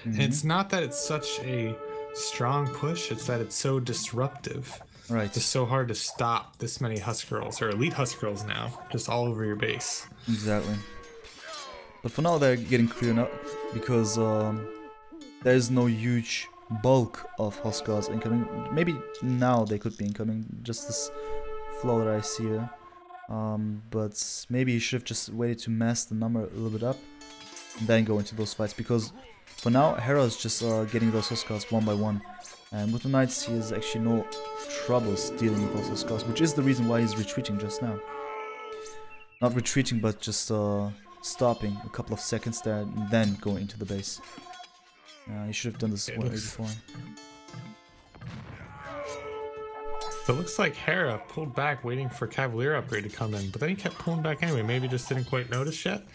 And it's not that it's such a strong push, it's that it's so disruptive. Right. It's so hard to stop this many Huskers, or Elite Huskers now, just all over your base. Exactly. But for now they're getting cleared up because there's no huge bulk of Huskars incoming. Maybe now they could be incoming, just this flow that I see here. But maybe you should have just waited to mass the number a little bit up and then go into those fights, because for now, Hera is just getting those Huskars one by one. And with the Knights, he has actually no troubles dealing with those Huskars, which is the reason why he's retreating just now. Not retreating, but just stopping a couple of seconds there and then going into the base. He should have done this way before. So it looks like Hera pulled back waiting for Cavalier upgrade to come in, but then he kept pulling back anyway. Maybe just didn't quite notice yet.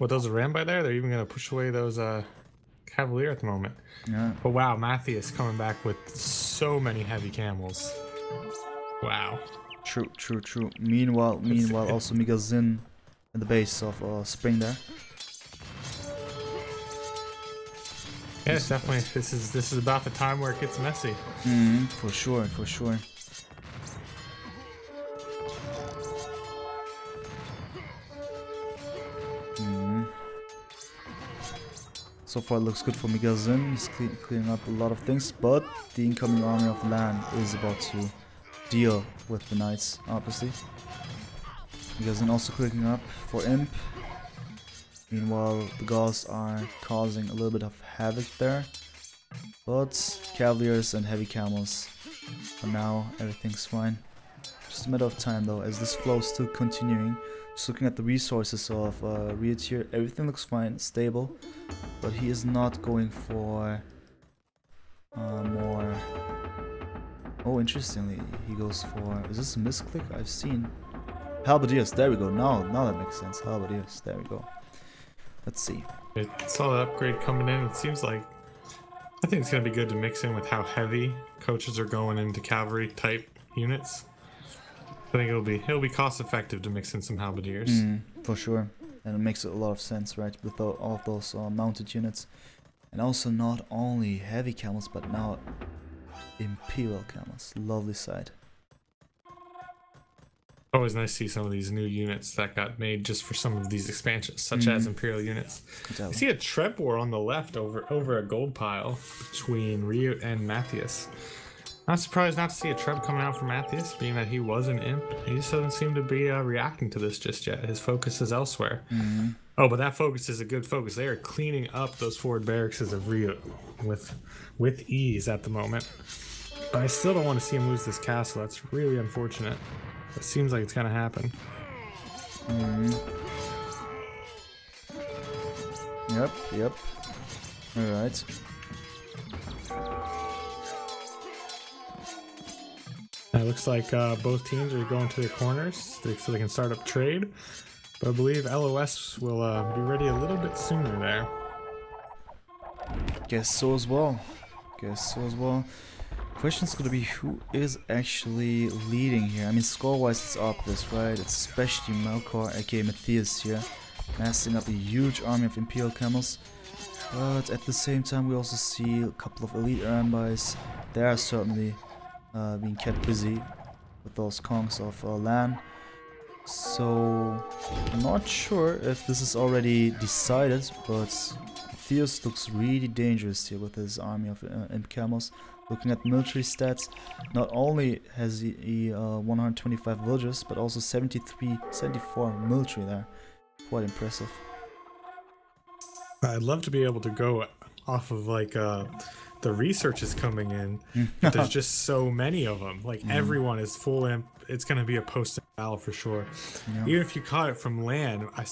With those ran by there, they're even going to push away those Cavalier at the moment. Yeah. But wow, Matthias coming back with so many heavy camels. Wow. True. Meanwhile, also Miguel Zin at the base of Spring there. Yeah, it's definitely. This is about the time where it gets messy. For sure. So far it looks good for Miguel Zin. He's clearing up a lot of things, but the incoming army of Lan is about to deal with the Knights, obviously. Gazin also clicking up for Imp. Meanwhile, the Gauls are causing a little bit of havoc there. But Cavaliers and Heavy Camels, for now, everything's fine. Just a matter of time though, as this flow is still continuing. Just looking at the resources of Riot here, everything looks fine, stable. But he is not going for more... Oh, interestingly, he goes for... Is this a misclick? I've seen... Halberdiers, there we go. Now that makes sense. Halberdiers, there we go. Let's see. It's all the upgrade coming in. It seems like I think it's gonna be good to mix in with how heavy coaches are going into cavalry type units. I think it'll be cost effective to mix in some halberdiers. For sure, and it makes a lot of sense, right? With all of those mounted units, and also not only heavy camels, but now imperial camels. Lovely sight. Always nice to see some of these new units that got made just for some of these expansions, such as Imperial units. I see a Treb War on the left over a gold pile between Rio and Matthias. Not surprised not to see a Treb coming out from Matthias, being that he was an imp. He just doesn't seem to be reacting to this just yet. His focus is elsewhere. Oh, but that focus is a good focus. They are cleaning up those forward barracks of Rio with ease at the moment. But I still don't want to see him lose this castle. That's really unfortunate. It seems like it's gonna happen. Yep. Alright. It looks like both teams are going to their corners so they can start up trade. But I believe LoS will be ready a little bit sooner there. Guess so as well. Question's gonna be who is actually leading here. I mean, score-wise it's obvious, right? It's especially Melkor, aka Matthias here, massing up a huge army of Imperial Camels. But at the same time we also see a couple of elite Ironbuys. They are certainly being kept busy with those Kongs of LAN. So, I'm not sure if this is already decided, but Matthias looks really dangerous here with his army of Imp Camels. Looking at military stats, not only has he 125 villagers, but also 74 military there. Quite impressive. I'd love to be able to go off of like the research is coming in, but there's just so many of them. Like everyone is full imp. It's going to be a post battle for sure. Yeah. Even if you caught it from land, I'm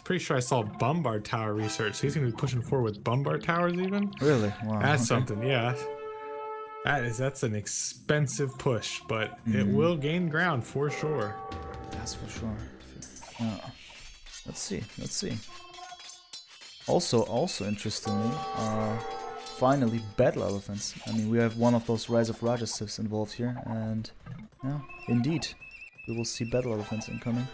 pretty sure I saw Bombard Tower research. So he's going to be pushing forward with Bombard Towers even. Really? Wow. That's something, yeah. That's an expensive push, but it will gain ground for sure. That's for sure. Yeah. Let's see. Also interestingly, finally battle elephants. I mean, we have one of those Rise of Raja civs involved here, and yeah, indeed, we will see battle elephants incoming.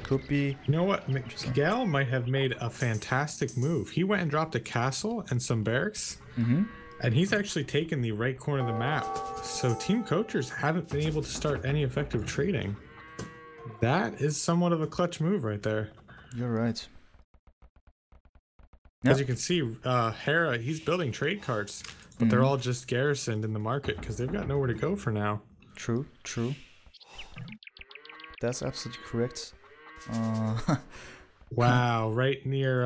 Could be. You know what? Miguel might have made a fantastic move. He went and dropped a castle and some barracks. And he's actually taken the right corner of the map. So Team Coachers haven't been able to start any effective trading. That is somewhat of a clutch move right there. You're right. As you can see, Hera, he's building trade carts, but they're all just garrisoned in the market because they've got nowhere to go for now. True. That's absolutely correct. Wow, right near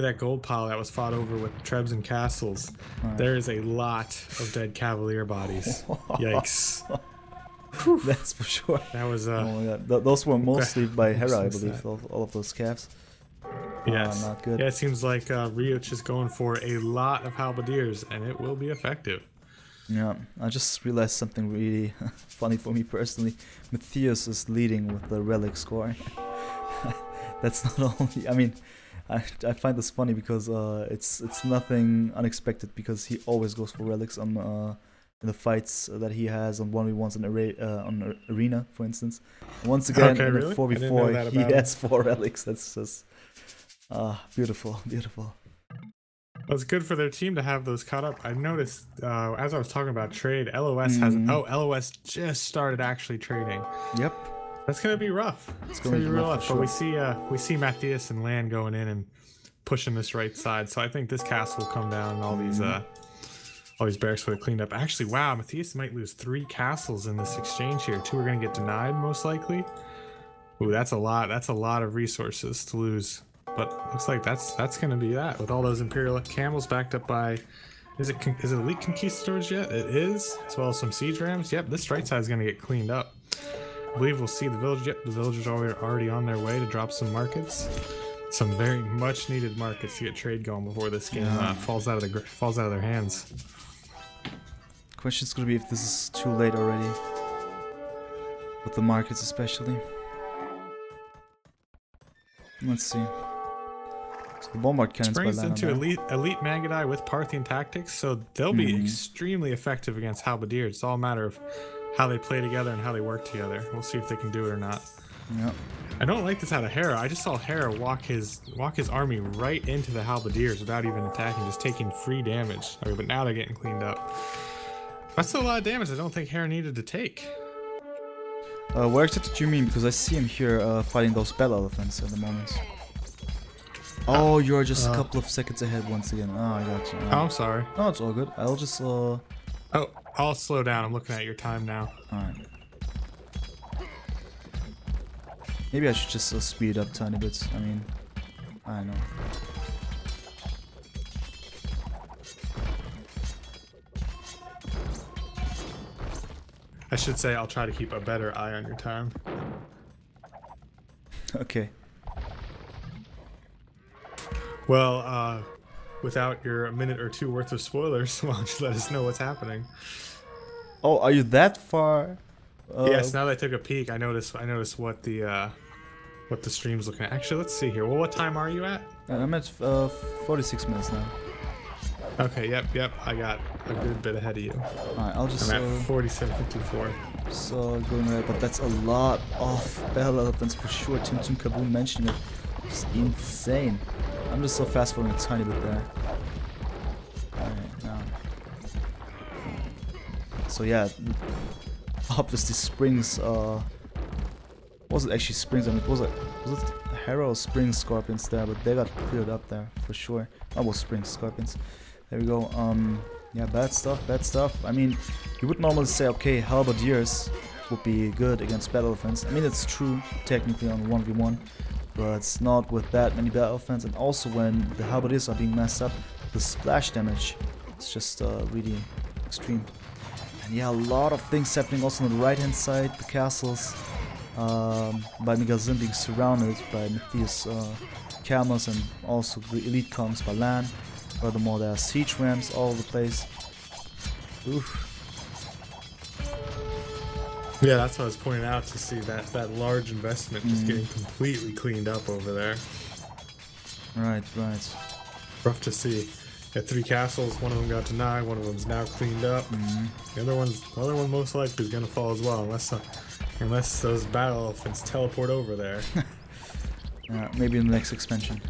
that gold pile that was fought over with Trebs and castles, there is a lot of dead Cavalier bodies. Yikes. That's for sure. That was oh my god. Those were mostly by Hera, I believe, all of those calves. Yes. Not good. Yeah, it seems like Rioch is going for a lot of halberdiers, and it will be effective. Yeah, I just realized something really funny for me personally. Matthias is leading with the relic score. That's not only, I mean, I find this funny because it's nothing unexpected, because he always goes for relics on in the fights that he has on 1v1s on arena, for instance. Once again, in really? a 4v4, he has 4 relics. That's just beautiful. Well, it's good for their team to have those caught up. I noticed as I was talking about trade, LoS has LoS just started actually trading. Yep. That's gonna be rough. It's gonna be real rough. Sure. But we see Matthias and Land going in and pushing this right side. So I think this castle will come down and all these barracks will get cleaned up. Actually, wow, Matthias might lose 3 castles in this exchange here. 2 are gonna get denied most likely. Ooh, that's a lot. That's a lot of resources to lose. But looks like that's gonna be that with all those Imperial camels backed up by. Is it elite conquistadors yet? It is, as well as some siege rams. Yep, this right side is gonna get cleaned up. I believe we'll see the village. Yep, the villagers are already on their way to drop some markets. Some very much needed markets to get trade going before this game falls out of their hands. Question's gonna be if this is too late already. With the markets especially. Let's see. So the bombard cannons brings by them to land elite Mangudai with Parthian tactics, so they'll be extremely effective against halberdiers. It's all a matter of how they play together and how they work together. We'll see if they can do it or not. Yep. I don't like this out of Hera. I just saw Hera walk his army right into the halberdiers without even attacking, just taking free damage. Okay, but now they're getting cleaned up. That's a lot of damage I don't think Hera needed to take. Where exactly do you mean? Because I see him here fighting those battle elephants at the moment. Oh, you're just a couple of seconds ahead once again. Oh, I got you. Oh, I'm sorry. No, it's all good. I'll just Oh, I'll slow down. I'm looking at your time now. Alright. Maybe I should just speed up a tiny bit. I mean, I don't know. I should say I'll try to keep a better eye on your time. Okay. Well, without your minute or two worth of spoilers, why don't you let us know what's happening? Oh, are you that far? Yes. Now that I took a peek, I noticed what the stream's looking at. Actually, let's see here. Well, what time are you at? I'm at 46 minutes now. Okay. Yep. I got a good bit ahead of you. Alright, I'll just. I'm at 47:54. So going right, but that's a lot of battle elephants for sure. Tim Kaboom mentioning it. It's insane. I'm just so fast forwarding a tiny bit there. Alright, now. So yeah, obviously springs. Was it actually springs? I mean, was it Hera or spring scorpions there? But they got cleared up there for sure. Oh, well, spring scorpions. There we go. Yeah, bad stuff. I mean, you would normally say, okay, halberdiers would be good against battle elephants. I mean, it's true technically on 1v1, but it's not with that many battle elephants. And also when the halberdiers are being messed up, the splash damage is just really extreme. And yeah, a lot of things happening also on the right hand side. The castles by Megazin being surrounded by Matthias camels and also the elite columns by land. Furthermore, there are siege rams all over the place. Oof. Yeah, that's what I was pointing out, to see that large investment just getting completely cleaned up over there. Right. Rough to see. At 3 castles, one of them got denied, one of them's now cleaned up. The other one most likely is gonna fall as well, unless those battle elephants teleport over there. Yeah, maybe in the next expansion.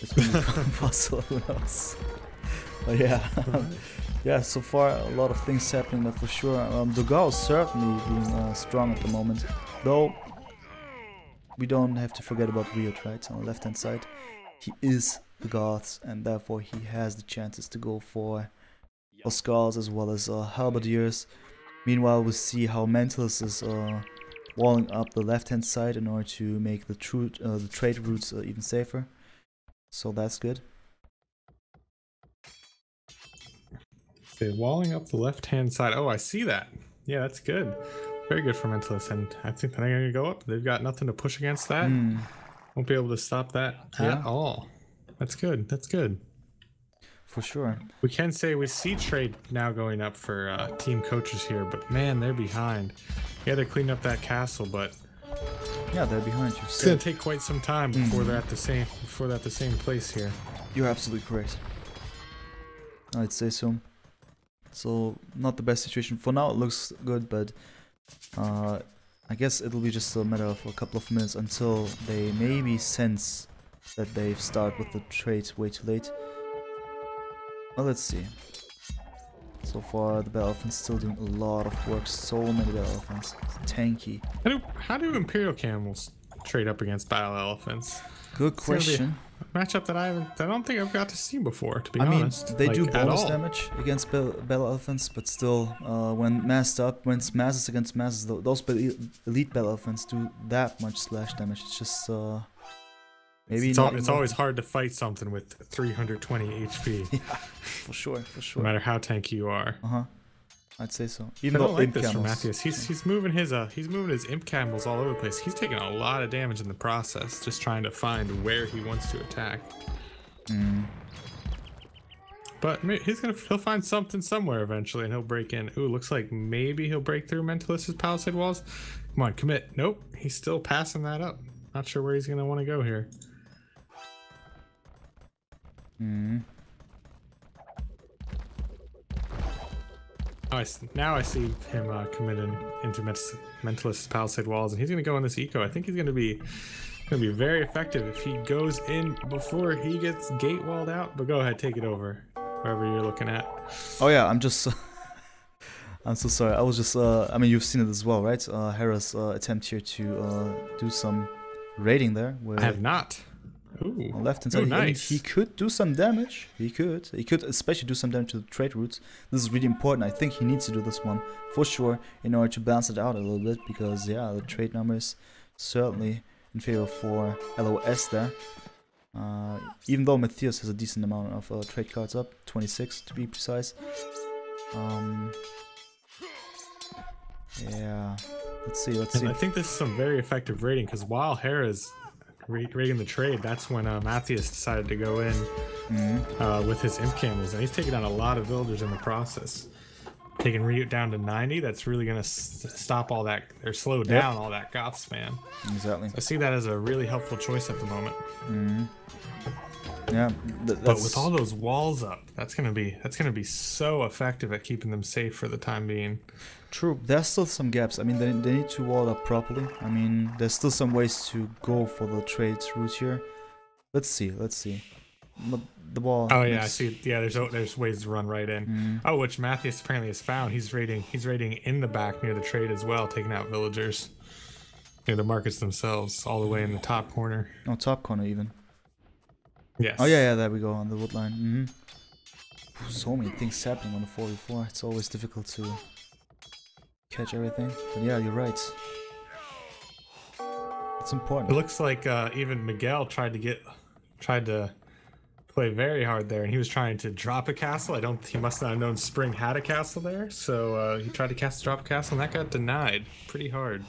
It's gonna be possible, who knows? But yeah. Yeah, so far a lot of things happening there for sure. Dogal is certainly being strong at the moment, though we don't have to forget about Riot, right? On the left hand side, he is the Goths, and therefore he has the chances to go for skulls as well as halberdiers. Meanwhile, we see how Mentalist is walling up the left hand side in order to make the trade routes even safer. So that's good. Okay, walling up the left-hand side. Oh, I see that. Yeah, that's good. Very good for Mentalist, and I think they're going to go up. They've got nothing to push against that. Won't be able to stop that at all. That's good. That's good. For sure. We can say we see trade now going up for team coaches here, but man, they're behind. Yeah, they're cleaning up that castle, but yeah, they're behind you. It's going to take quite some time before they're at the same place here. You're absolutely correct. I'd say so. So not the best situation for now. It looks good, but I guess it'll be just a matter of a couple of minutes until they maybe sense that they've started with the trade way too late. Well, let's see. So far, the battle elephant's still doing a lot of work. So many battle elephants. It's tanky. How do Imperial camels trade up against battle elephants? Good question. matchup that I don't think I've got to see before, to be I mean, honest. they like, do at bonus all. damage against Bell Elephants, but still, when massed up, when it's masses against masses, those elite Bell Elephants do that much slash damage. It's just, maybe not. It's always hard to fight something with 320 HP. Yeah, for sure, for No sure. matter how tanky you are. I'd say so. I Even don't though like Imp this from Camels. Matthias. He's moving his imp camels all over the place. He's taking a lot of damage in the process, just trying to find where he wants to attack. But he'll find something somewhere eventually, and he'll break in. Ooh, looks like maybe he'll break through Mentalist's Palisade walls. Come on, commit. Nope, he's still passing that up. Not sure where he's gonna want to go here. Now I see him committing into Mentalist's Palisade walls, and he's gonna go on this eco. I think he's gonna be very effective if he goes in before he gets gate walled out. But go ahead, take it over, wherever you're looking at. Oh yeah, I'm just. I'm so sorry. I was just. I mean, you've seen it as well, right? Hera's attempt here to do some raiding there. Where I have not. Ooh. on left hand side, Ooh, I mean, nice. he could do some damage. He could especially do some damage to the trade routes. This is really important. I think he needs to do this one for sure in order to balance it out a little bit, because yeah, the trade numbers certainly in favor for LoS there. Even though Matthias has a decent amount of trade cards up, 26 to be precise. Yeah, let's see. And I think this is some very effective raiding, because while Hera's raiding the trade, that's when Matthias decided to go in with his imp camels, and he's taking down a lot of villagers in the process. Taking Ryut down to 90, that's really going to stop all that, or slow down all that goth spam. Exactly. I see that as a really helpful choice at the moment. Yeah, But with all those walls up, that's gonna be so effective at keeping them safe for the time being. true. There's still some gaps. I mean, they need to wall up properly. I mean, there's still some ways to go for the trade route here. Let's see. But the wall. Oh yeah, I see. Yeah, there's ways to run right in. Oh, which Matthias apparently has found. He's raiding in the back near the trade as well, taking out villagers near the markets themselves, all the way in the top corner. Oh, top corner even. Yes. Oh yeah, there we go on the wood line. So many things happening on the 44. It's always difficult to catch everything. But yeah, you're right. It's important. It looks like even Miguel tried to play very hard there, and he was trying to drop a castle. He must not have known Spring had a castle there, so he tried to drop a castle, and that got denied pretty hard.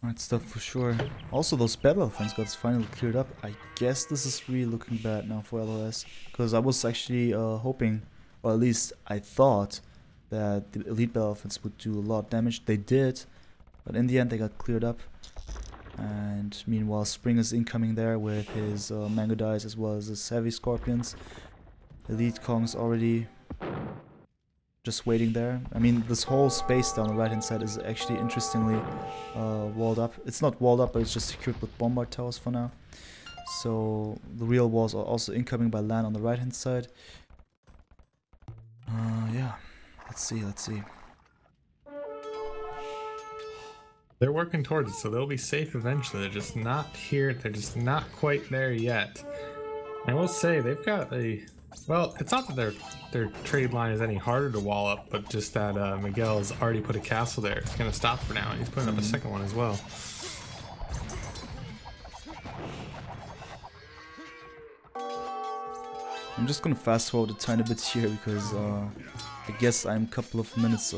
Right stuff for sure. Also, those battle elephants got finally cleared up. I guess this is really looking bad now for LoS, because I was actually hoping, or at least I thought, that the elite battle elephants would do a lot of damage. They did, but in the end they got cleared up. And meanwhile, Spring is incoming there with his mango dice as well as his heavy scorpions. Elite Kong's already just waiting there. I mean, this whole space down the right hand side is actually interestingly walled up. It's not walled up, but it's just secured with bombard towers for now. So the real walls are also incoming by land on the right hand side. Yeah, let's see. They're working towards it, so they'll be safe eventually. They're just not here. They're just not quite there yet. I will say they've got a... Well, it's not that their trade line is any harder to wall up, but just that Miguel has already put a castle there. It's going to stop for now, and he's putting up a second one as well. I'm just gonna fast forward a tiny bit here because I guess I'm a couple of minutes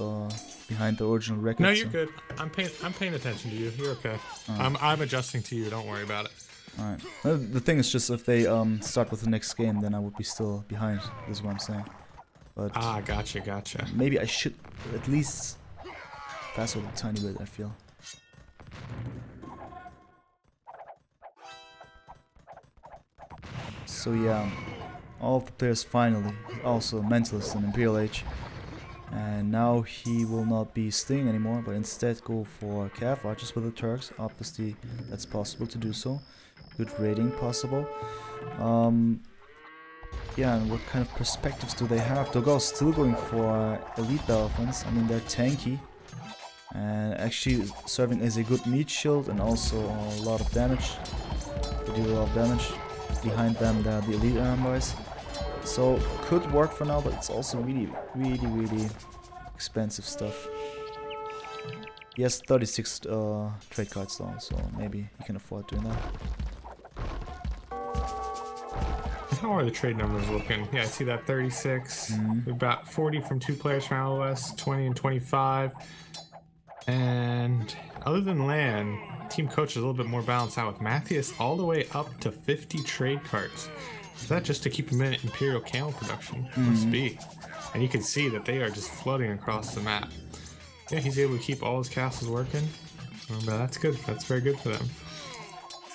behind the original record. No, you're good. I'm paying attention to you. You're okay. I'm adjusting to you. Don't worry about it. Alright. The thing is just if they start with the next game, then I would be still behind, is what I'm saying. But Gotcha. maybe I should at least fast forward a tiny bit, I feel. So yeah, all of the players finally, also Mentalist and Imperial Age. And now he will not be Sting anymore, but instead go for Cav Archers with the Turks. Obviously, that's possible to do so. Good rating possible. Yeah, and what kind of perspectives do they have? Dogal's still going for elite elephants. I mean, they're tanky and actually serving as a good meat shield and also a lot of damage. They do a lot of damage. behind them there are the elite boys. So could work for now, but it's also really expensive stuff. He has 36 trade cards though, so maybe he can afford doing that. How are the trade numbers looking? Yeah, I see that 36. We've got 40 from 2 players from LoS, 20 and 25. And other than LAN, team coach is a little bit more balanced out with Matthias all the way up to 50 trade cards. Is that just to keep him in Imperial Camel production? Must be. And you can see that they are just flooding across the map. Yeah, he's able to keep all his castles working. But that's good. That's very good for them.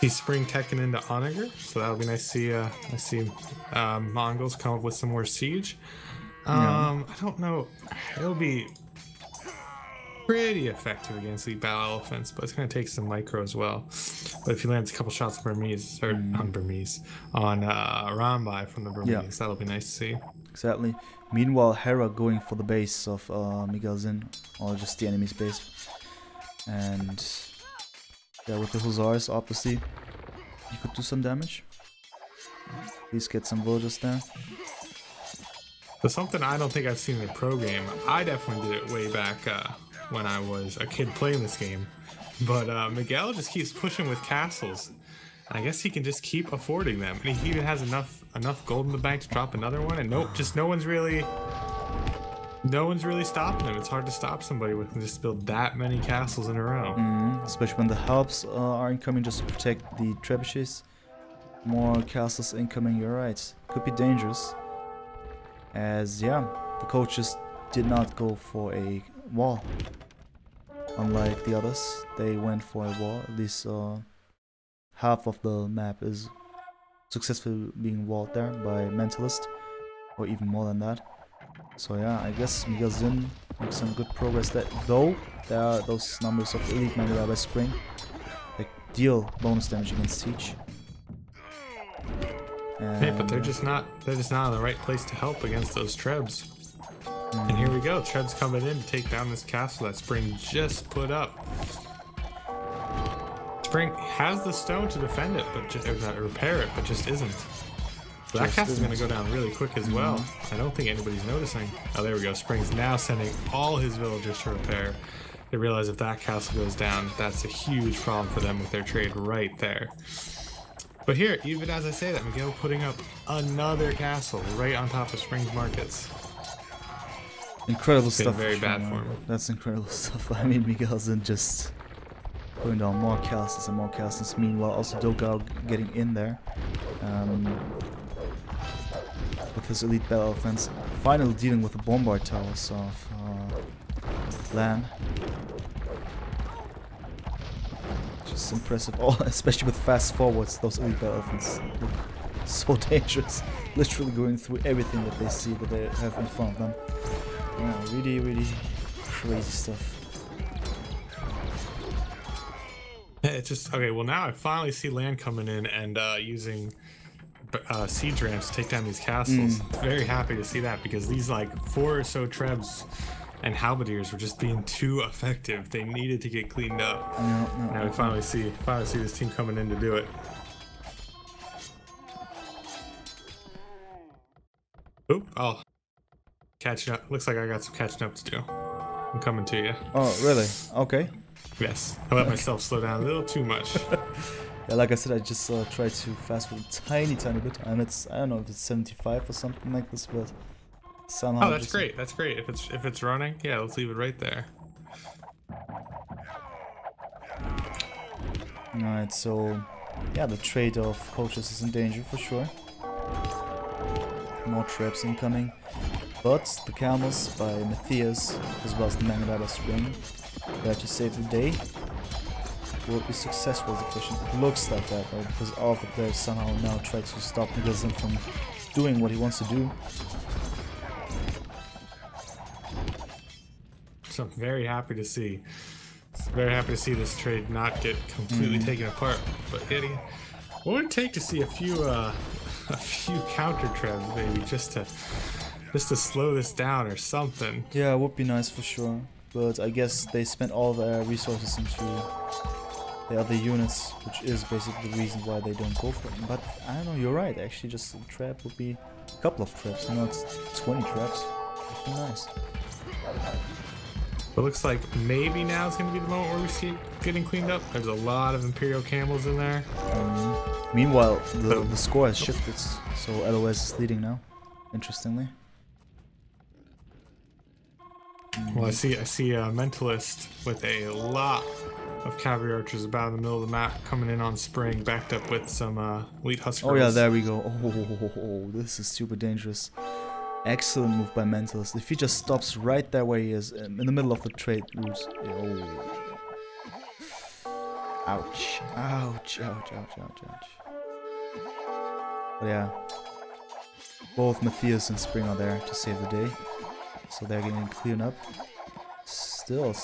He's spring teching into Onager, so that'll be nice to see. I see Mongols come up with some more siege. I don't know. It'll be pretty effective against the battle elephants, but it's going to take some micro as well. But if he lands a couple shots on Burmese, or on Burmese, on Rambai from the Burmese, that'll be nice to see. Exactly. Meanwhile, Hera going for the base of Miguel Zin, or just the enemy's base. And yeah, with the Hussars, obviously, he could do some damage. Please get some villagers there. But something I don't think I've seen in the pro game, I definitely did it way back when I was a kid playing this game. But Miguel just keeps pushing with castles. I guess he can just keep affording them. And he even has enough gold in the bank to drop another one. And no one's really stopping him. It's hard to stop somebody with just build that many castles in a row. Especially when the helps are incoming just to protect the trebuchets. More castles incoming, you're right. Could be dangerous. As, yeah, the coaches did not go for a wall. Unlike the others, they went for a wall. At least half of the map is successfully being walled there by Mentalist. Or even more than that. So yeah, I guess Miguel Zin makes some good progress there. Though, there are those numbers of elite Mangala by Spring that deal bonus damage against Siege. Hey, but they're just not in the right place to help against those Trebs. And here we go, Trebs coming in to take down this castle that Spring just put up. Spring has the stone to defend it, but just repair it, but just isn't. So that castle's gonna go down really quick as well. I don't think anybody's noticing. Oh, there we go. Spring's now sending all his villagers to repair. They realize if that castle goes down, that's a huge problem for them with their trade right there. But here, even as I say that, Miguel putting up another castle right on top of Spring's markets. Incredible stuff. Very bad for him. That's incredible stuff. I mean, Miguel's in just putting down more castles and more castles. Meanwhile, also Dogao getting in there. With his elite battle offense. Finally dealing with the bombard towers of LAN. Just impressive. Oh, especially with fast forwards, those elite battle offense look so dangerous. Literally going through everything that they see that they have in front of them. Yeah, really crazy stuff. It's just okay. Well, now I finally see LAN coming in and using siege ramps to take down these castles. Very happy to see that because these like 4 or so Trebs and halberdiers were just being too effective. They needed to get cleaned up. Now we finally see this team coming in to do it. Oop! Oh, catching up. Looks like I got some catching up to do. I'm coming to you. Oh, really? Okay. Yes, I let myself slow down a little too much. Yeah, like I said, I just tried to fast forward a tiny bit. And it's, I don't know if it's 75 or something like this, but somehow. Oh, that's great. That's great. If it's running, yeah, let's leave it right there. Alright, so yeah, the trade of coaches is in danger for sure. More traps incoming. But the camels by Matthias, as well as the Mangadaba Spring, there to save the day, will be successful. The question, it looks like that, right? Because all of the players somehow now try to stop Nigazin from doing what he wants to do. So I'm very happy to see. Very happy to see this trade not get completely taken apart. But hitting, what would it take to see a few counter trebs, maybe, just to slow this down or something? Yeah, it would be nice for sure. But I guess they spent all their resources into the other units, which is basically the reason why they don't go for it. But I don't know, you're right, actually just a trap would be a couple of traps, not 20 traps. Would be nice. It looks like maybe now is going to be the moment where we see it getting cleaned up. There's a lot of Imperial camels in there. Meanwhile, the score has shifted, so LoS is leading now, interestingly. Well, I see a Mentalist with a lot of cavalry archers about in the middle of the map coming in on spring, backed up with some elite Huskers. Oh yeah, there we go. Oh, this is super dangerous. Excellent move by Mentalist. If he just stops right there where he is, in the middle of the trade route. Oh. Ouch. Ouch, ouch, ouch, ouch, ouch. But yeah. Both Matthias and Spring are there to save the day. So they're getting cleared up. Still. A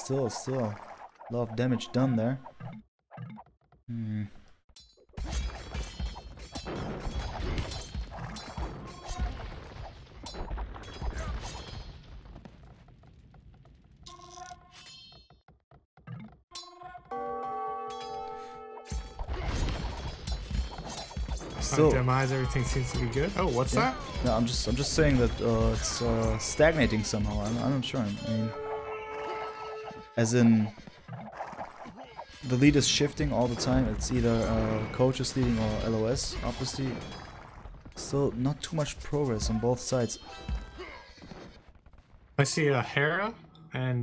lot of damage done there. Still, demise, everything seems to be good. Oh, what's that? No, I'm just saying that it's stagnating somehow. I'm not sure. I mean, as in, the lead is shifting all the time. It's either coach is leading or LoS. Obviously, still not too much progress on both sides. I see a Hera and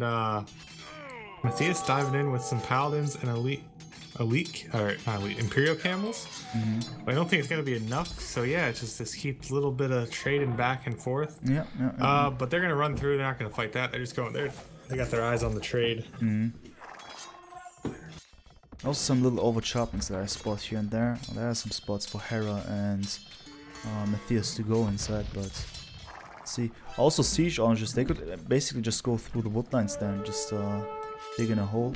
Matthias diving in with some paladins and elite Imperial camels. But I don't think it's gonna be enough. So yeah, it's just this keeps a little bit of trading back and forth. Yeah. But they're gonna run through. They're not gonna fight that. They're just going there. They got their eyes on the trade. Also some little overchoppings that I spot here and there. There are some spots for Hera and Matthias to go inside, but let's see. Also siege archers, they could basically just go through the wood lines there and just dig in a hole.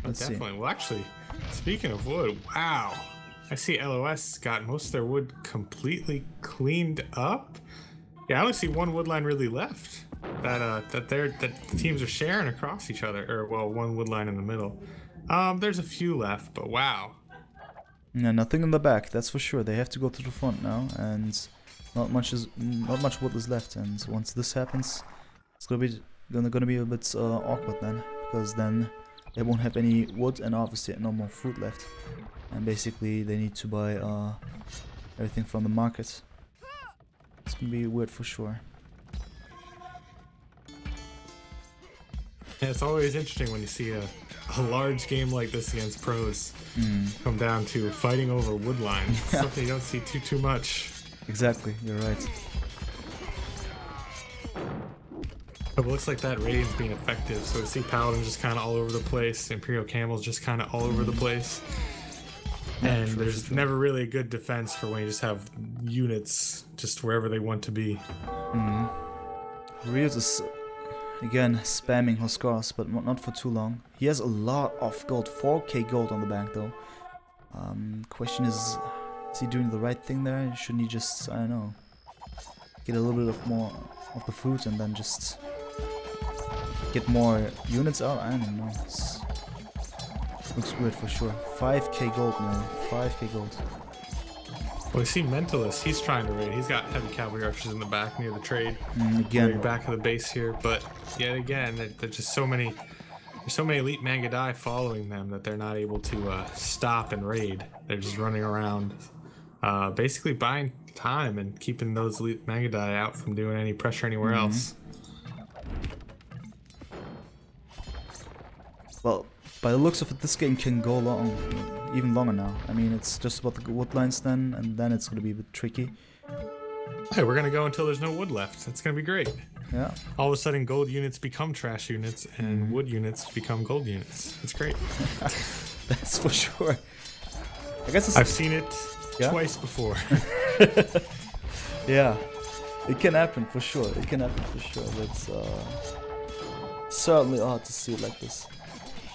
Let's Definitely. see. Well, actually, speaking of wood, wow. I see LoS got most of their wood completely cleaned up. Yeah, I only see one wood line really left that the teams are sharing across each other, or well, one wood line in the middle. There's a few left, but wow. Yeah, nothing in the back, that's for sure. They have to go to the front now, and not much wood is left. And once this happens, it's gonna be a bit awkward then, because then they won't have any wood and obviously no more food left. And basically they need to buy everything from the market. It's gonna be weird for sure. Yeah, it's always interesting when you see a large game like this against pros come down to fighting over wood lines. Something you don't see too much. Exactly, you're right. It looks like that raid's being effective, so we see Paladins just kind of all over the place, Imperial Camels just kind of all over the place. And there's never really a good defense for when you just have units just wherever they want to be. Rios is, again, spamming Huskars, but not for too long. He has a lot of gold, 4k gold on the bank though. Question is he doing the right thing there? Shouldn't he just, I don't know, get a little bit of more of the fruit and then just get more units out? I don't know. Looks weird for sure. 5k gold now. 5k gold. Well, we see Mentalist. He's trying to raid. He's got heavy cavalry archers in the back near the trade. Again. Back of the base here. But yet again, there's just so many. There's so many elite Mangadai following them that they're not able to stop and raid. They're just running around, basically buying time and keeping those elite Mangadai out from doing any pressure anywhere else. Well, by the looks of it, this game can go long, even longer now. I mean, it's just about the wood lines then, and then it's going to be a bit tricky. Hey, we're going to go until there's no wood left. It's going to be great. Yeah. All of a sudden, gold units become trash units, and wood units become gold units. It's great. That's for sure. I guess I've seen it twice before. Yeah, it can happen for sure. It can happen for sure. It's certainly odd to see it like this.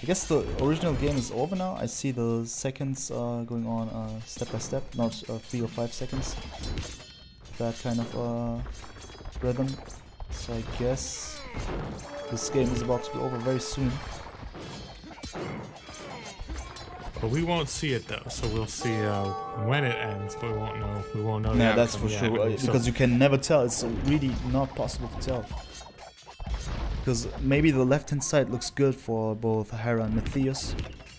I guess the original game is over now. I see the seconds going on step by step, not 3 or 5 seconds. That kind of rhythm. So I guess this game is about to be over very soon. But we won't see it though, so we'll see when it ends, but we won't know. We won't know. Yeah, that's for sure. Because you can never tell. It's really not possible to tell. Because maybe the left-hand side looks good for both Hera and Matthias.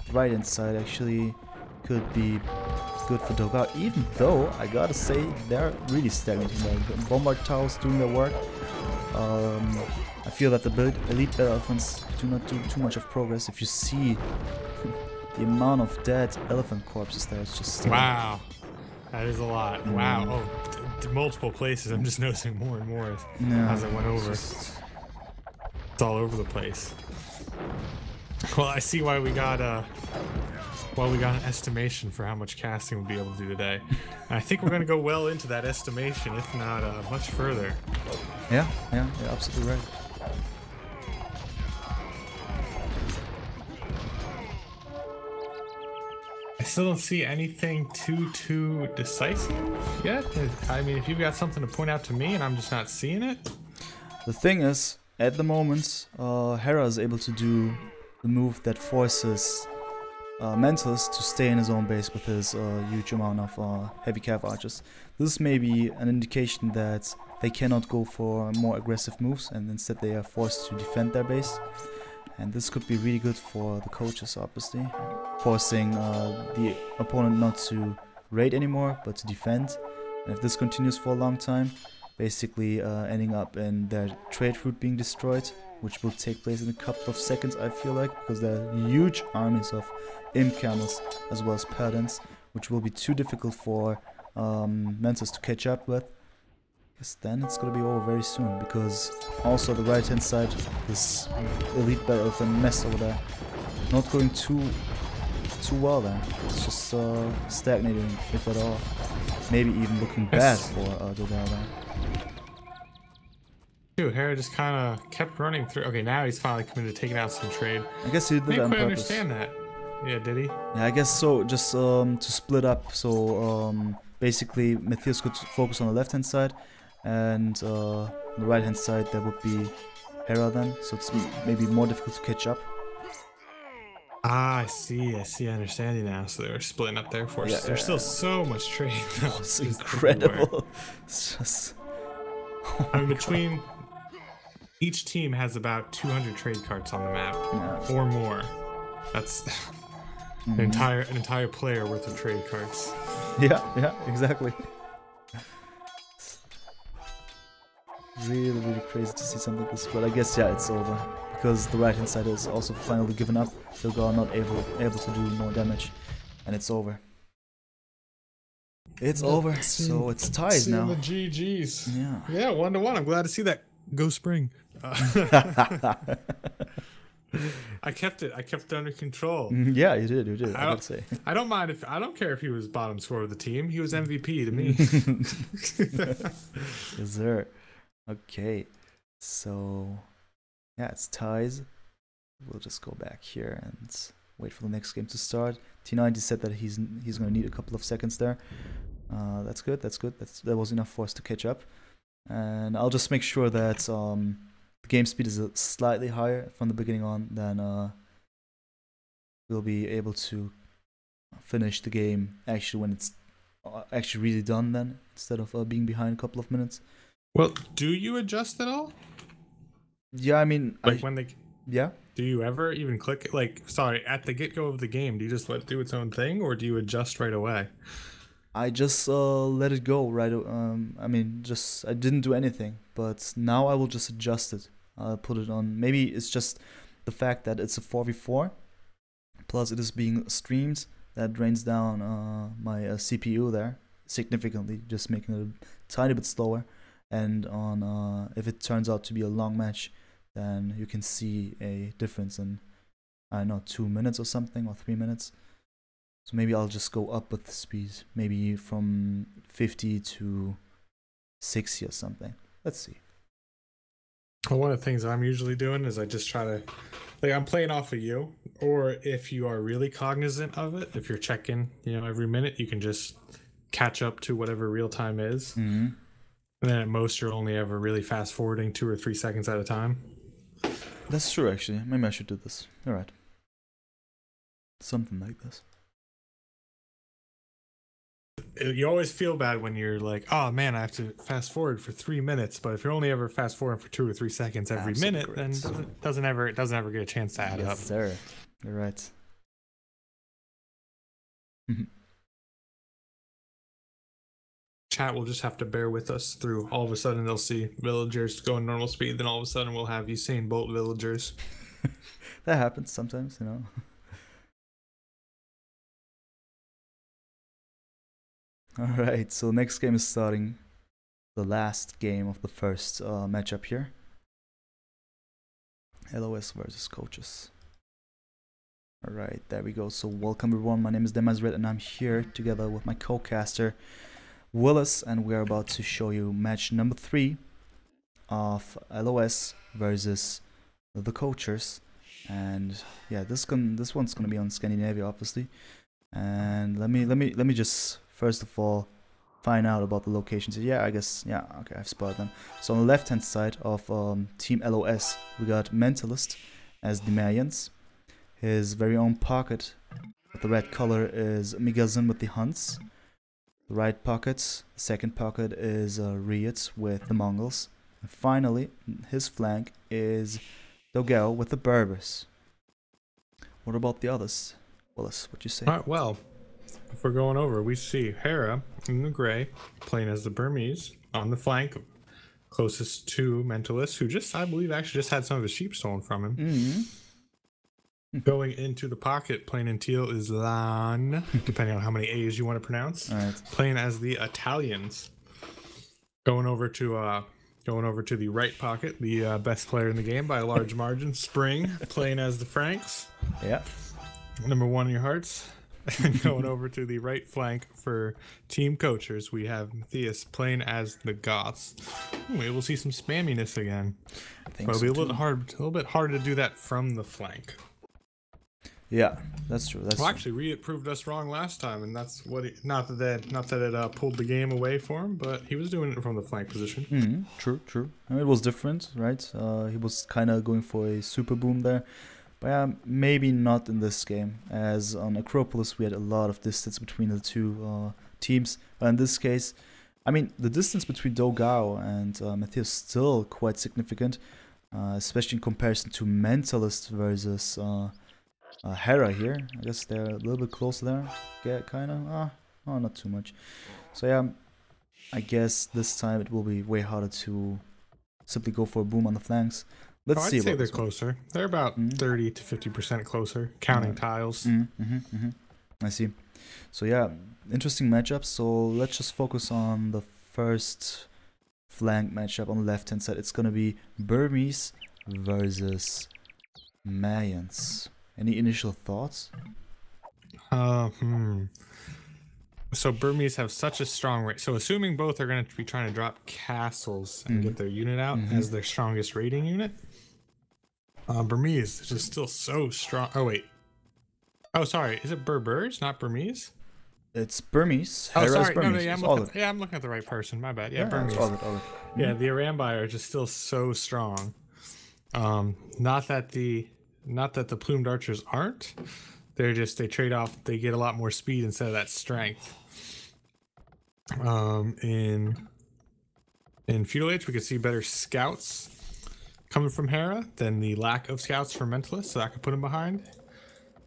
The right-hand side actually could be good for Dogar, even though I gotta say they're really stagnating. Like, Bombard Towers doing their work. I feel that the elite battle elephants do not do too much of progress. If you see the amount of dead elephant corpses there, it's just wow, that is a lot. Wow, oh, multiple places. I'm just noticing more and more as it went over. It's all over the place. Well, I see why we got an estimation for how much casting we'll be able to do today. And I think we're going to go well into that estimation, if not much further. Yeah, you're absolutely right. I still don't see anything too decisive yet. I mean, if you've got something to point out to me and I'm just not seeing it. The thing is, at the moment, Hera is able to do the move that forces Mentalist to stay in his own base with his huge amount of heavy cav archers. This may be an indication that they cannot go for more aggressive moves and instead they are forced to defend their base. And this could be really good for the coaches, obviously, forcing the opponent not to raid anymore but to defend. And if this continues for a long time, basically ending up in their trade route being destroyed, which will take place in a couple of seconds, I feel like, because there are huge armies of imp camels as well as paladins, which will be too difficult for Mentos to catch up with. Because then it's gonna be over very soon, because also the right hand side, this elite battle of a mess over there, not going too well there. It's just stagnating, if at all. Maybe even looking bad for Dogar there. Dude, Hera just kind of kept running through. Okay, now he's finally committed to taking out some trade. I guess he did that on purpose. I understand that. Yeah, did he? Yeah, I guess so. Just to split up. So basically, Matthias could focus on the left-hand side, and on the right-hand side there would be Hera then. So it's maybe more difficult to catch up. Ah, I see. I understand you now. So they were splitting up their forces. Yeah, there's still so much trade. It's incredible. It's just. Oh I mean, between each team has about 200 trade cards on the map, or more. That's an entire player worth of trade cards. Yeah, exactly. Really crazy to see something like this, but I guess it's over because the right hand side is also finally given up. Dogar not able to do more damage, and it's over. It's over, so it's tied now. The GGs. Yeah. Yeah, 1-1. I'm glad to see that. Go Spring. I kept it under control. Yeah, you did. I would say. I don't care if he was bottom scorer of the team. He was MVP to me. Yes, sir. Okay, so yeah, it's ties. We'll just go back here and wait for the next game to start. T90 said that he's going to need a couple of seconds there. That's good. That was enough for us to catch up. And I'll just make sure that the game speed is slightly higher from the beginning on. Then we'll be able to finish the game actually when it's actually really done. Then instead of being behind a couple of minutes. Well, do you adjust at all? Yeah, I mean, when they. Yeah. Do you ever even click at the get-go of the game, do you just let it do its own thing, or do you adjust right away? I just let it go right. I mean, I didn't do anything, but now I will just adjust it. I'll put it on. Maybe it's just the fact that it's a 4v4, plus it is being streamed. That drains down my CPU there significantly, just making it a tiny bit slower. And on if it turns out to be a long match, then you can see a difference in, I don't know, 2 minutes or something, or 3 minutes. So maybe I'll just go up with the speed, maybe from 50 to 60 or something. Let's see. Well, one of the things I'm usually doing is I just try to, I'm playing off of you, or if you are really cognizant of it, if you're checking, every minute, you can just catch up to whatever real time is. Mm-hmm. And then at most, you're only ever really fast forwarding 2 or 3 seconds at a time. That's true, actually. Maybe I should do this. All right. Something like this. you always feel bad when you're like, oh man, I have to fast forward for 3 minutes. But if you're only ever fast forwarding for 2 or 3 seconds every Absolutely minute, correct. then doesn't ever get a chance to add Yes, up. sir. You're right. Chat will just have to bear with us through. All of a sudden, they'll see villagers going normal speed. Then all of a sudden, we'll have Usain Bolt villagers. That happens sometimes, you know. Alright, so next game is starting. The last game of the first matchup here. LoS versus coaches. Alright, there we go. So welcome everyone, my name is Demazred and I'm here together with my co-caster Willis, and we're about to show you match number 3 of LoS versus the coaches. And yeah, this one's gonna be on Scandinavia, obviously. And let me just first of all find out about the locations. Yeah, I guess, yeah, okay, I've spotted them. So on the left hand side of Team LoS, we got Mentalist as the Mayans. His very own pocket with the red color is Migazin with the Hunts. The right pocket, the second pocket is Riot with the Mongols. And finally, his flank is Dogao with the Berbers. What about the others? Willis, what you say? All right, well, if we're going over, we see Hera in the gray playing as the Burmese on the flank, closest to Mentalist, who I believe, actually just had some of his sheep stolen from him. Going into the pocket, playing in teal, is Lan, depending on how many A's you want to pronounce. Right. Playing as the Italians. Going over to the right pocket, the best player in the game by a large margin, Spring, playing as the Franks. Yeah. Number 1 in your hearts. And going over to the right flank for Team Coachers, we have Matthias playing as the Goths. We will see some spamminess again. But it'll be a little bit harder to do that from the flank. Yeah, that's true. Well, actually, Riot proved us wrong last time, and that's what not that it pulled the game away for him, but he was doing it from the flank position. True. I mean, it was different, right? He was kind of going for a super boom there, but yeah, maybe not in this game. As on Acropolis, we had a lot of distance between the two teams, but in this case, I mean, the distance between Dogao and Matthias is still quite significant, especially in comparison to Mentalist versus Hera here. I guess they're a little bit closer there. Yeah, kind of. Oh, not too much. So yeah, I guess this time it will be way harder to simply go for a boom on the flanks. Let's see. I'd say they're closer. They're about 30 to 50% closer, counting tiles. I see. So yeah, interesting matchup. So let's just focus on the first flank matchup on the left hand side. It's gonna be Burmese versus Mayans. Any initial thoughts? So Burmese have such a strong rate. So assuming both are going to be trying to drop castles and get their unit out as their strongest rating unit, Burmese is just still so strong. Oh wait. Oh sorry, is it Berbers, not Burmese? It's Burmese. Oh Hera's sorry, Burmese. I'm looking at the right person. My bad. Yeah, Yeah, Burmese. all good. Yeah, the Arambi are just still so strong. Not that the plumed archers aren't. They trade off. They get a lot more speed instead of that strength. In Feudal Age, we could see better scouts coming from Hera than the lack of scouts from Mentalist, so that could put him behind.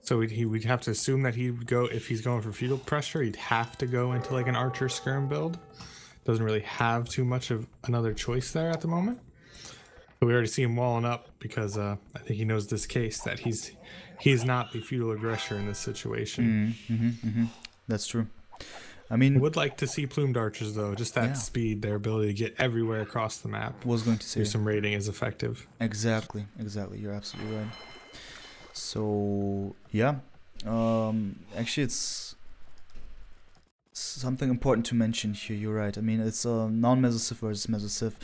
So we'd have to assume that he would go, if he's going for feudal pressure, he'd have to go into like an archer skirm build. Doesn't really have too much of another choice there at the moment. But we already see him walling up because I think he knows this case that he's not the feudal aggressor in this situation. That's true. I mean, would like to see plumed archers though, just that speed, their ability to get everywhere across the map. Was going to say some rating is effective. Exactly. You're absolutely right. So yeah, actually it's something important to mention here. You're right. I mean, it's non-Mesosif versus Mesosif,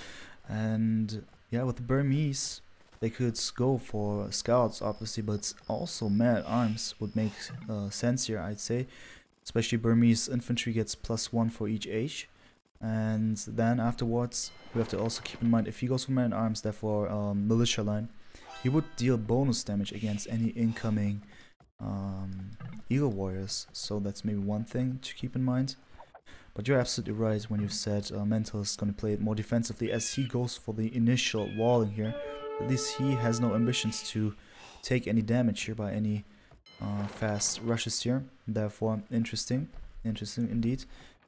and yeah, with the Burmese, they could go for scouts, obviously, but also man-at-arms would make sense here, I'd say. Especially Burmese infantry gets +1 for each age. And then afterwards, we have to also keep in mind, if he goes for man-at-arms, therefore militia line, he would deal bonus damage against any incoming Eagle Warriors. So that's maybe one thing to keep in mind. But you're absolutely right when you said Mental is going to play it more defensively, as he goes for the initial walling here. At least he has no ambitions to take any damage here by any fast rushes here. Therefore, interesting indeed.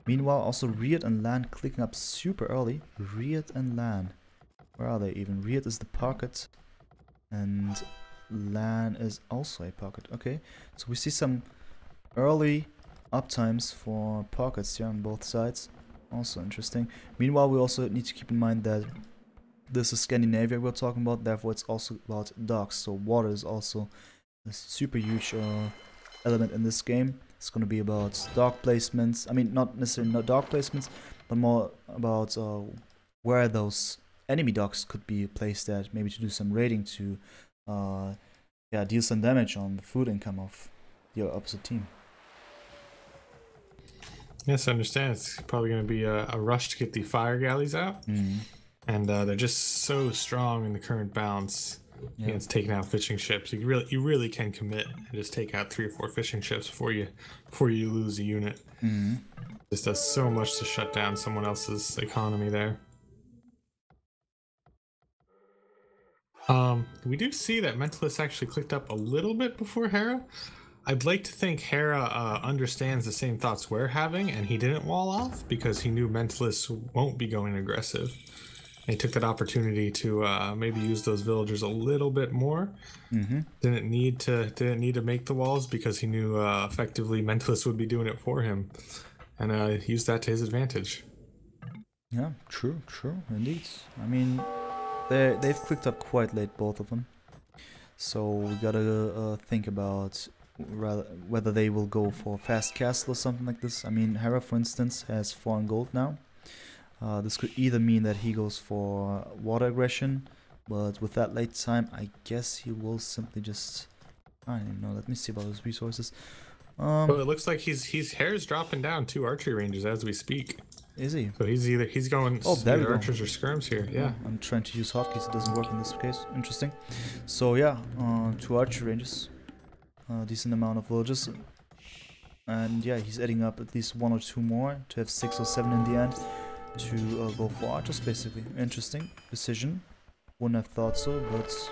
Meanwhile, also Riot and Lan clicking up super early. Riot and Lan, where are they even? Riot is the pocket, and Lan is also a pocket. Okay, so we see some early uptimes for pockets here on both sides. Also interesting. Meanwhile, we also need to keep in mind that this is Scandinavia we're talking about, therefore it's also about docks. So water is also a super huge element in this game. It's going to be about dock placements. I mean, not necessarily no dock placements, but more about where those enemy docks could be placed at, maybe to do some raiding to yeah, deal some damage on the food income of your opposite team. Yes, I understand. It's probably going to be a rush to get the fire galleys out. And they're just so strong in the current balance against taking out fishing ships. You really can commit and just take out 3 or 4 fishing ships before you lose a unit. This does so much to shut down someone else's economy there. We do see that Mentalist actually clicked up a little bit before Hera. I'd like to think Hera understands the same thoughts we're having, and he didn't wall off because he knew Mentalist won't be going aggressive. And he took that opportunity to maybe use those villagers a little bit more. Didn't need to make the walls because he knew effectively Mentalist would be doing it for him, and used that to his advantage. Yeah, true, indeed. I mean, they've clicked up quite late, both of them. So we gotta think about whether they will go for fast castle or something like this. I mean, Hera, for instance, has 4 in gold now. This could either mean that he goes for water aggression, but with that late time, I guess he will simply just... I don't even know. Let me see about his resources. Well, it looks like Hera's dropping down 2 archery ranges as we speak. Is he? So he's going either archers or skirms here. Yeah. I'm trying to use hotkeys. It doesn't work in this case. Interesting. So yeah, 2 archery ranges. Decent amount of villages. And yeah, he's adding up at least 1 or 2 more to have 6 or 7 in the end to go for archers, basically. Interesting decision. Wouldn't have thought so, but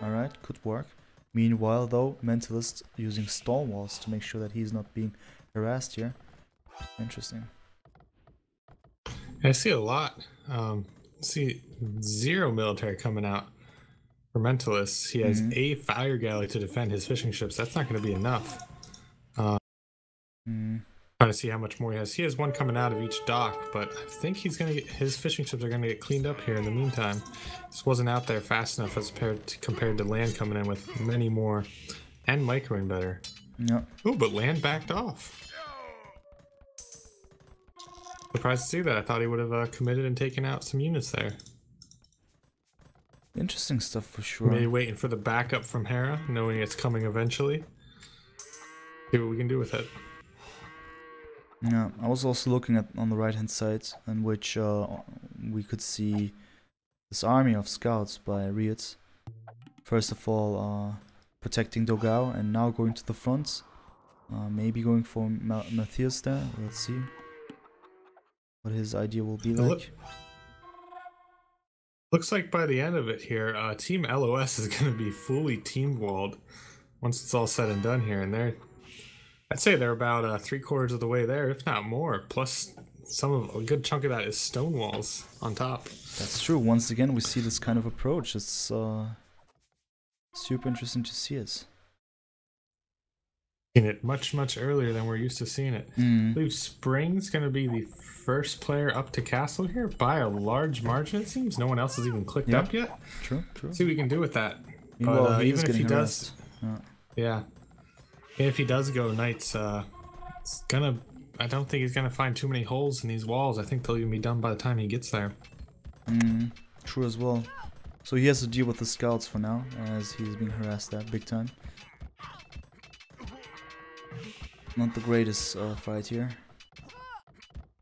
alright, could work. Meanwhile, though, Mentalist using stone walls to make sure that he's not being harassed here. Interesting. I see a lot. See 0 military coming out for Mentalists. He has a fire galley to defend his fishing ships. That's not going to be enough. Trying to see how much more he has. He has 1 coming out of each dock, but I think he's going to get his fishing ships are going to get cleaned up here in the meantime. This wasn't out there fast enough as compared to land coming in with many more and microing better. Yeah. Oh, but land backed off. Surprised to see that. I thought he would have committed and taken out some units there. Interesting stuff for sure. Maybe waiting for the backup from Hera, knowing it's coming eventually. See what we can do with it. Yeah, I was also looking at on the right hand side, in which we could see this army of scouts by Riot. First of all, protecting Dogao, and now going to the front. Maybe going for Matthias there. Let's see what his idea will be like. Looks like by the end of it here, Team LoS is going to be fully team walled once it's all said and done here, and I'd say they're about 3/4 of the way there, if not more. Plus, a good chunk of that is stone walls on top. That's true. Once again, we see this kind of approach. It's super interesting to see it. Seen it much earlier than we're used to seeing it. I believe Spring's going to be the first player up to castle here by a large margin. It seems no one else has even clicked up yet. True. See what we can do with that. Meanwhile, but even if he does, yeah. If he does go Knights, I don't think he's gonna find too many holes in these walls. I think they'll even be done by the time he gets there. True as well. So he has to deal with the scouts for now, as he's being harassed there big time. Not the greatest fight here.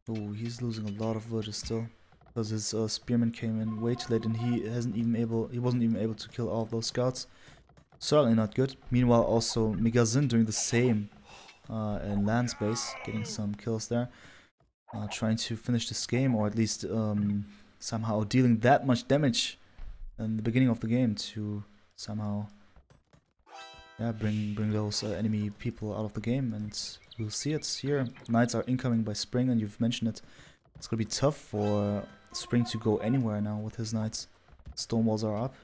Oh, he's losing a lot of villages still, because his spearman came in way too late, and he wasn't even able to kill all of those scouts. Certainly not good. Meanwhile, also Megazin doing the same in land space, getting some kills there. trying to finish this game, or at least somehow dealing that much damage in the beginning of the game to somehow, yeah, bring those enemy people out of the game. And we'll see it here. Knights are incoming by Spring, and you've mentioned it. It's gonna be tough for Spring to go anywhere now with his knights. Stone walls are up.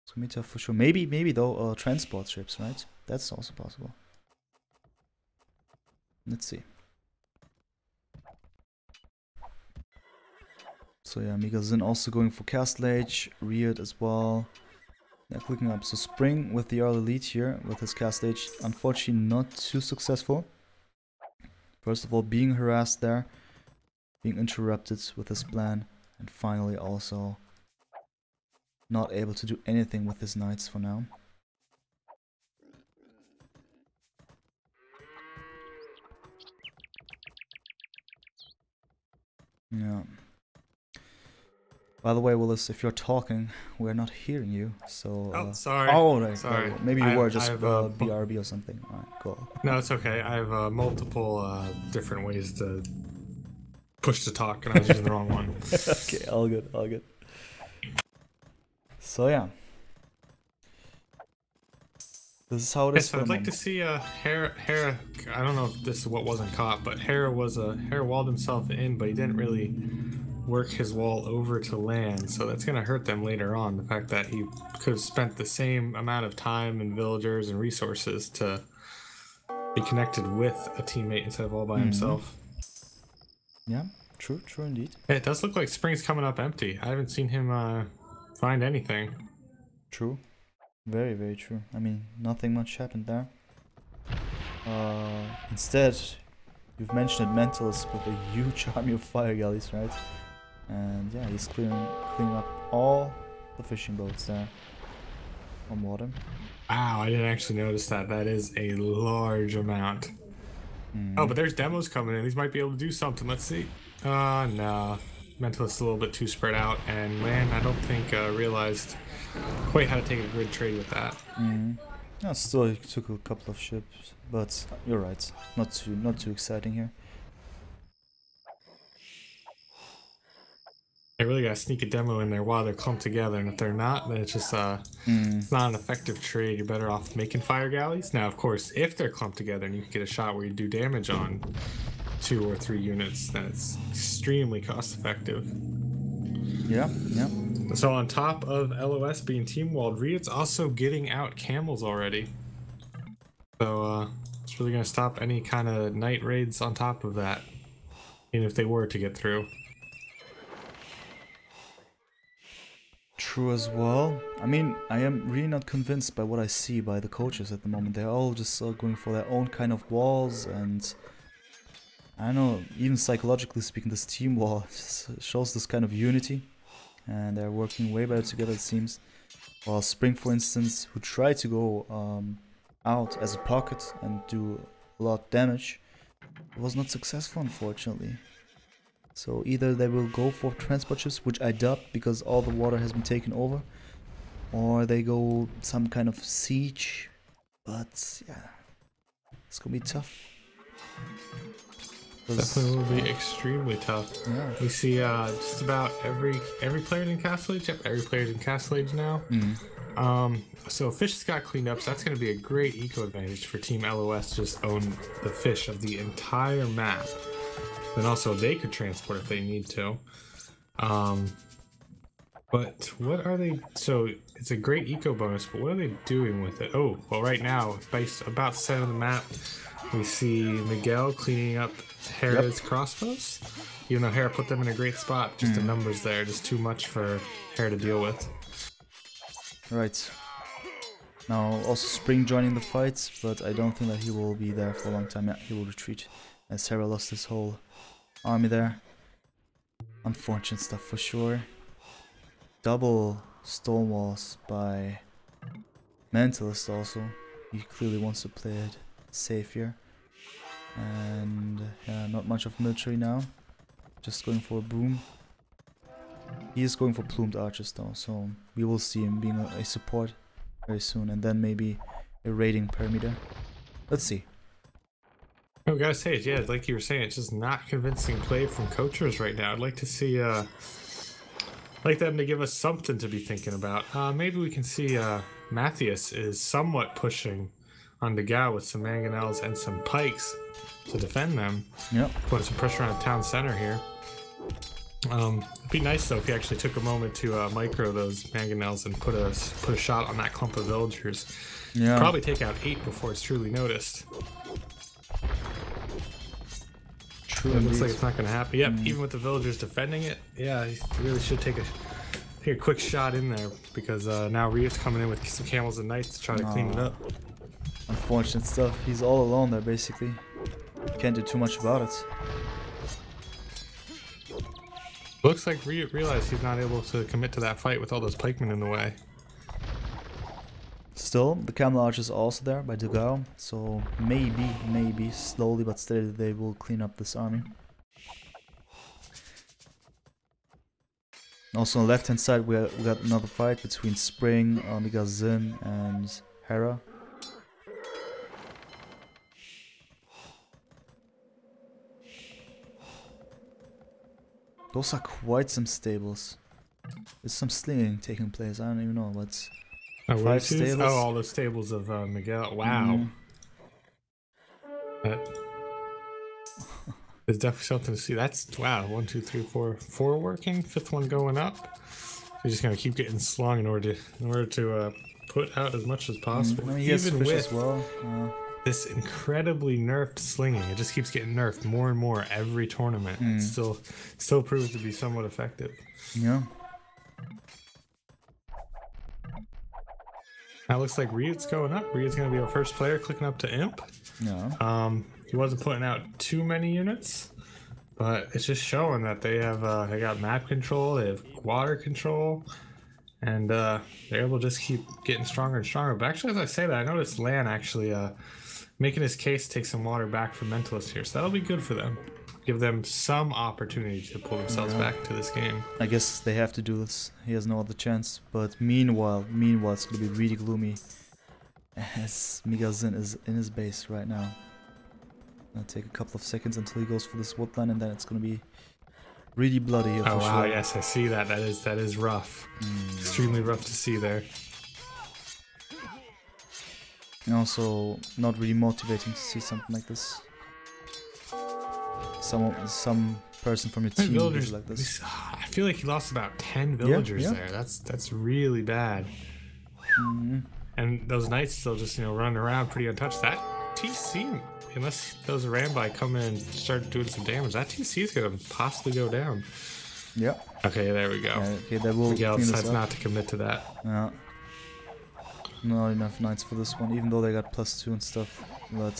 It's gonna be tough for sure. Maybe though, transport ships, right? That's also possible. Let's see. So yeah, Migazin also going for Castle Age, Reared as well. Yeah, clicking up. So Spring with the early lead here with his Castle Age, unfortunately not too successful. First of all, being harassed there, being interrupted with his plan, and finally also not able to do anything with his knights for now. Yeah. By the way, Willis, if you're talking, we're not hearing you. So. Oh, sorry. Oh, right. Sorry. Maybe you were just BRB or something. All right, cool. No, it's okay. I have multiple different ways to push to talk, and I was using the wrong one. Okay, all good, all good. So yeah. This is how it is. So I'd like to see Hera. I don't know if this is what wasn't caught, but Hera walled himself in, but he didn't really work his wall over to land, so that's gonna hurt them later on. The fact that he could have spent the same amount of time and villagers and resources to be connected with a teammate instead of all by himself. Yeah, true indeed. It does look like Spring's coming up empty. I haven't seen him find anything. True. Very true. I mean, nothing much happened there. Instead, you've mentioned Mentalist with a huge army of fire galleys, right? And yeah, he's clearing up all the fishing boats there on water. Wow, I didn't actually notice that. That is a large amount. Oh, but there's demos coming in. These might be able to do something. Let's see. No. Mentalist a little bit too spread out, and Lan, I don't think realized quite how to take a grid trade with that. Yeah, still he took a couple of ships, but you're right. Not too exciting here. They really gotta sneak a demo in there while they're clumped together, and if they're not, then it's just it's not an effective trade. You're better off making fire galleys. Now, of course, if they're clumped together and you can get a shot where you do damage on 2 or 3 units, then it's extremely cost effective. Yeah. So on top of LoS being team walled, Riot's also getting out camels already. So it's really gonna stop any kind of night raids on top of that, even if they were to get through. True as well. I mean, I am really not convinced by what I see by the coaches at the moment. They're all just going for their own kind of walls, and I don't know, even psychologically speaking, this team wall shows this kind of unity, and they're working way better together, it seems. While Spring, for instance, who tried to go out as a pocket and do a lot of damage, was not successful, unfortunately. So either they will go for transport ships, which I doubt because all the water has been taken over, or they go some kind of siege. But yeah, it's gonna be tough. Definitely will be extremely tough. Yeah. We see just about every player in Castle Age. Yep, every player in Castle Age now. So fish has got cleaned up, so that's going to be a great eco advantage for Team LoS. Just own the fish of the entire map. Then also they could transport if they need to. But what are they? So it's a great eco bonus, but what are they doing with it? Oh, well, right now, based about the center of the map, we see Miguel cleaning up Hera's crossbows. Even though Hera put them in a great spot, just the numbers there, just too much for Hera to deal with. Right. Now also Spring joining the fight, but I don't think that he will be there for a long time. Yeah, he will retreat, as Hera lost his whole army there. Unfortunate stuff for sure. Double stonewalls by Mentalist also. He clearly wants to play it safe here. And yeah, not much of military now. Just going for a boom. He is going for plumed archers though, so we will see him being a support very soon, and then maybe a raiding parameter. Let's see. I gotta say, yeah, like you were saying, it's just not convincing play from coachers right now. I'd like to see, like them to give us something to be thinking about. Maybe we can see Matthias is somewhat pushing on the Gao with some mangonels and some pikes to defend them. Yep. Putting some pressure on the town center here. It'd be nice though if he actually took a moment to micro those mangonels and put a shot on that clump of villagers. Yeah. Probably take out 8 before it's truly noticed. True. It looks like it's not going to happen. Yep, even with the villagers defending it, yeah, he really should take a quick shot in there because now Ryu's coming in with some camels and knights to try to clean it up. Unfortunate stuff. He's all alone there, basically. Can't do too much about it. Looks like Ryu realized he's not able to commit to that fight with all those pikemen in the way. Still, the camel archers are also there by Dugao, so maybe, slowly but steadily they will clean up this army. Also on the left hand side we got another fight between Spring, Omega Zin and Hera. Those are quite some stables. There's some slinging taking place, I don't even know what's... 5 stables. Oh, all the stables of Miguel. Wow. There's definitely something to see. That's wow. 1, 2, 3, 4. 4 working. 5th one going up. We're just gonna keep getting slung in order to put out as much as possible. I mean, he has Even fish with as well. this incredibly nerfed slinging, it just keeps getting nerfed more and more every tournament. It still proves to be somewhat effective. Yeah. Now it looks like Ryut's going up. Ryut's going to be our first player clicking up to Imp. Yeah. He wasn't putting out too many units, but it's just showing that they have they got map control, they have water control, and they're able to just keep getting stronger and stronger. But actually, as I say that, I noticed Lan actually making his case take some water back from Mentalist here, so that'll be good for them. Give them some opportunity to pull themselves back to this game. I guess they have to do this. He has no other chance. But meanwhile, it's gonna be really gloomy as Migazin is in his base right now. Gonna take a couple of seconds until he goes for this woodline, and then it's gonna be really bloody here. Oh for wow! sure. Yes, I see that. That is rough. Extremely rough to see there. And also not really motivating to see something like this. Some person from your team Villagers like this. I feel like he lost about 10 villagers there. That's really bad. And those knights still just running around pretty untouched. That TC, unless those Rambai come in and start doing some damage, that TC is gonna possibly go down. Yep. Okay, there we go. Yeah, okay, that will Miguel clean this decides up. not to commit to that. Yeah. Not enough knights for this one, even though they got +2 and stuff. But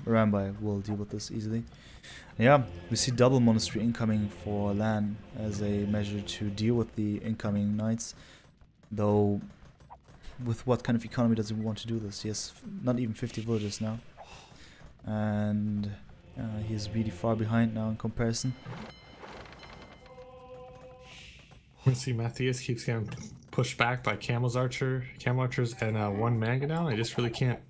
Rambai will deal with this easily. Yeah, we see double monastery incoming for Lan as a measure to deal with the incoming knights. Though, with what kind of economy does he want to do this? He has not even 50 villages now. And he's really far behind now in comparison. We see Matthias keeps getting pushed back by camel archers, and 1 mangonel. They just really can't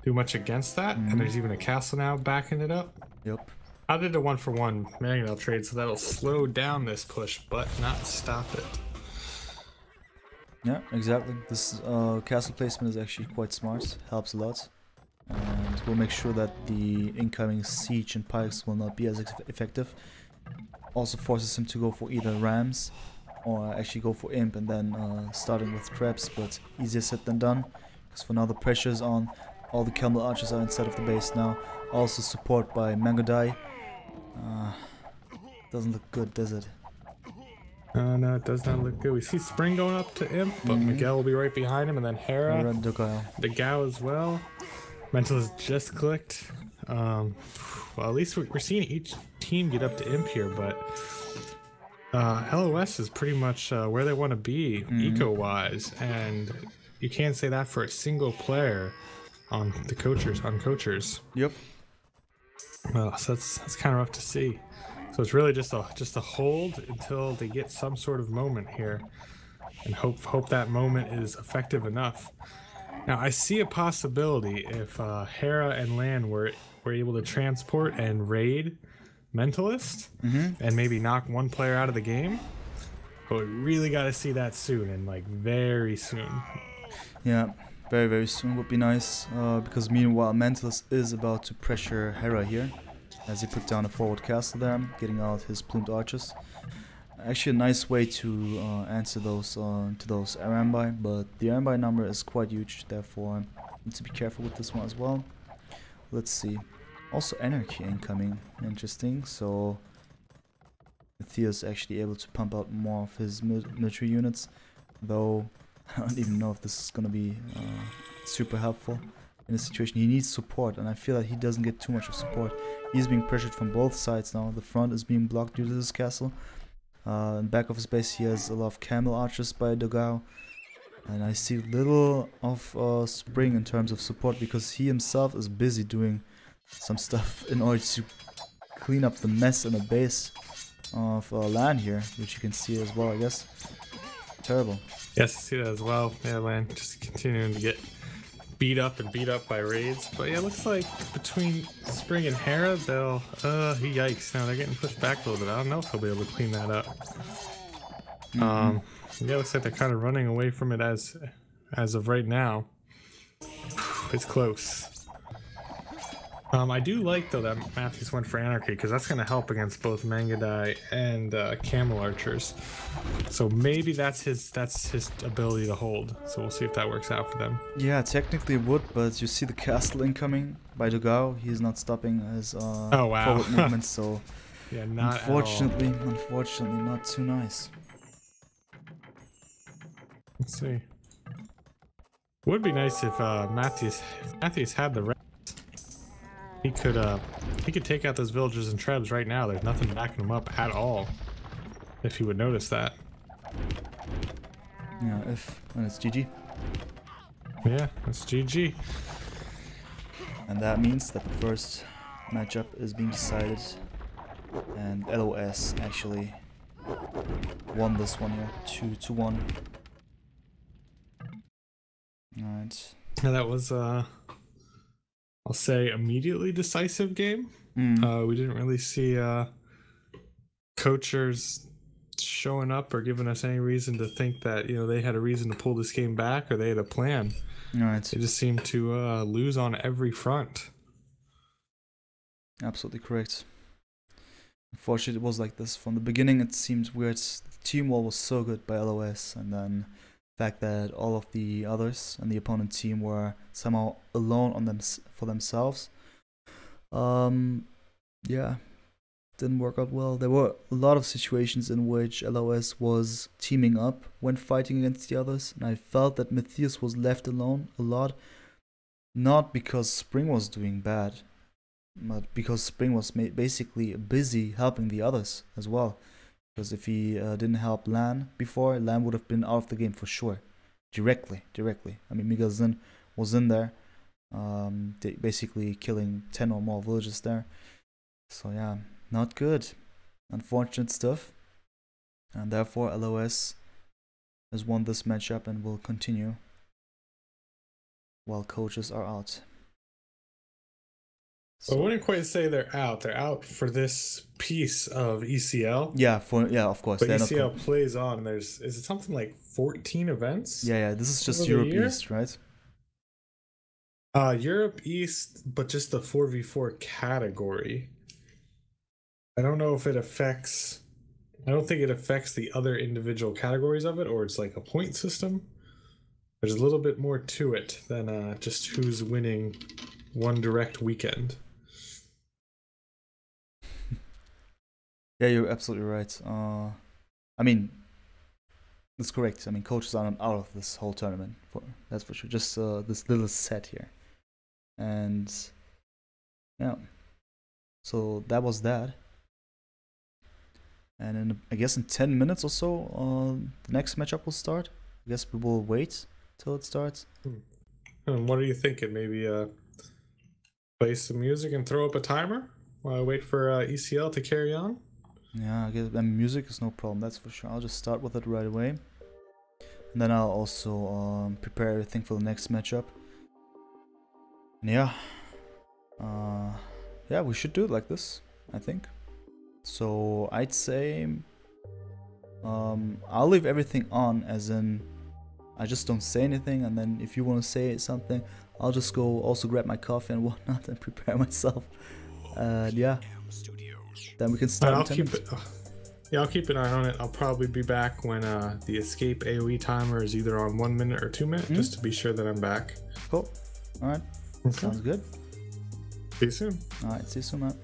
do much against that. And there's even a castle now backing it up. Yep. I did a 1-for-1 mangonel trade, so that'll slow down this push, but not stop it. Yeah, exactly. This castle placement is actually quite smart. Helps a lot. And will make sure that the incoming siege and pikes will not be as effective. Also forces him to go for either rams or actually go for imp and then starting with traps, but easier said than done. Because for now the pressure is on. All the camel archers are inside of the base now. Also support by Mangodai. Doesn't look good, does it? No, it does not look good. We see Spring going up to Imp, but Miguel will be right behind him, and then Hera, the Gao as well. Mental has just clicked. Well, at least we're seeing each team get up to Imp here, but LoS is pretty much where they want to be eco-wise, and you can't say that for a single player on the coachers. Yep. Well, so that's kind of rough to see. So it's really just a hold until they get some sort of moment here, and hope that moment is effective enough. Now I see a possibility if Hera and Lan were we're able to transport and raid Mentalist and maybe knock one player out of the game. But we really got to see that soon, and like very soon. Yeah, very, very soon would be nice. Because meanwhile, Mentalist is about to pressure Hera here, as he put down a forward castle there, getting out his plumed archers. Actually, a nice way to answer those to those Arambai, but the Arambai number is quite huge, therefore need to be careful with this one as well. Let's see. Also, Anarchy incoming. Interesting. So Matthias actually able to pump out more of his military units, though I don't even know if this is gonna be super helpful in this situation. He needs support, and I feel like he doesn't get too much of support. He's being pressured from both sides now. The front is being blocked due to this castle. In back of his base, he has a lot of camel archers by Dogao, and I see little of Spring in terms of support because he himself is busy doing some stuff in order to clean up the mess in the base of land here, which you can see as well, I guess. Terrible. Yes, I see that as well. Yeah, land just continuing to get beat up by raids. But yeah, it looks like between Spring and Hera, they'll yikes. Now they're getting pushed back a little bit. I don't know if they'll be able to clean that up. Yeah, it looks like they're kind of running away from it as of right now. It's close. I do like though that Matthews went for Anarchy, because that's going to help against both Mangadai and Camel Archers. So maybe that's his ability to hold. So we'll see if that works out for them. Yeah, technically it would, but you see the castle incoming by Dogao. He's not stopping his forward movement, so yeah, not unfortunately not too nice. Let's see. Would be nice if Matthews had the rest. He could take out those villagers and trebs right now. There's nothing backing him up at all. If he would notice that. Yeah, when it's GG. Yeah, it's GG. And that means that the first matchup is being decided, and LoS actually won this one here, 2-1. Alright. Yeah, that was I'll say immediately decisive game. We didn't really see coachers showing up or giving us any reason to think that they had a reason to pull this game back or they had a plan. Alright. They just seemed to lose on every front. Absolutely correct. Unfortunately, it was like this from the beginning. It seemed weird. The team wall was so good by LoS, and then the fact that all of the others and the opponent team were somehow alone on them for themselves. Yeah, didn't work out well. There were a lot of situations in which LoS was teaming up when fighting against the others, and I felt that Matthias was left alone a lot. Not because Spring was doing bad, but because Spring was basically busy helping the others as well. Because if he didn't help Lan before, Lan would have been out of the game for sure. Directly. I mean, Miguel Zin was in there, basically killing 10 or more villages there. So yeah, not good. Unfortunate stuff. And therefore, LoS has won this matchup and will continue while coaches are out. So, I wouldn't quite say they're out. They're out for this piece of ECL. Yeah, of course. But ECL plays on. Is it something like 14 events? Yeah. This is just Europe East, right? Europe East, but just the 4v4 category. I don't know if it affects. I don't think it affects the other individual categories of it, or it's like a point system. There's a little bit more to it than just who's winning one direct weekend. Yeah, you're absolutely right. I mean, that's correct. I mean, coaches are not out of this whole tournament. That's for sure. Just this little set here. And, yeah. So, that was that. And I guess in 10 minutes or so, the next matchup will start. I guess we will wait till it starts. And what are you thinking? Maybe play some music and throw up a timer while I wait for ECL to carry on? Yeah, I guess music is no problem, that's for sure. I'll just start with it right away. And then I'll also prepare everything for the next matchup. And yeah. yeah, we should do it like this, I think. So I'd say I'll leave everything on, as in I just don't say anything, and then if you want to say something, I'll just go also grab my coffee and whatnot and prepare myself. Yeah, then we can start. I'll keep it. Yeah, I'll keep an eye on it. I'll probably be back when the escape AoE timer is either on 1 minute or 2 minutes, just to be sure that I'm back. Cool. All right. Okay. Sounds good. See you soon. All right. See you soon, man.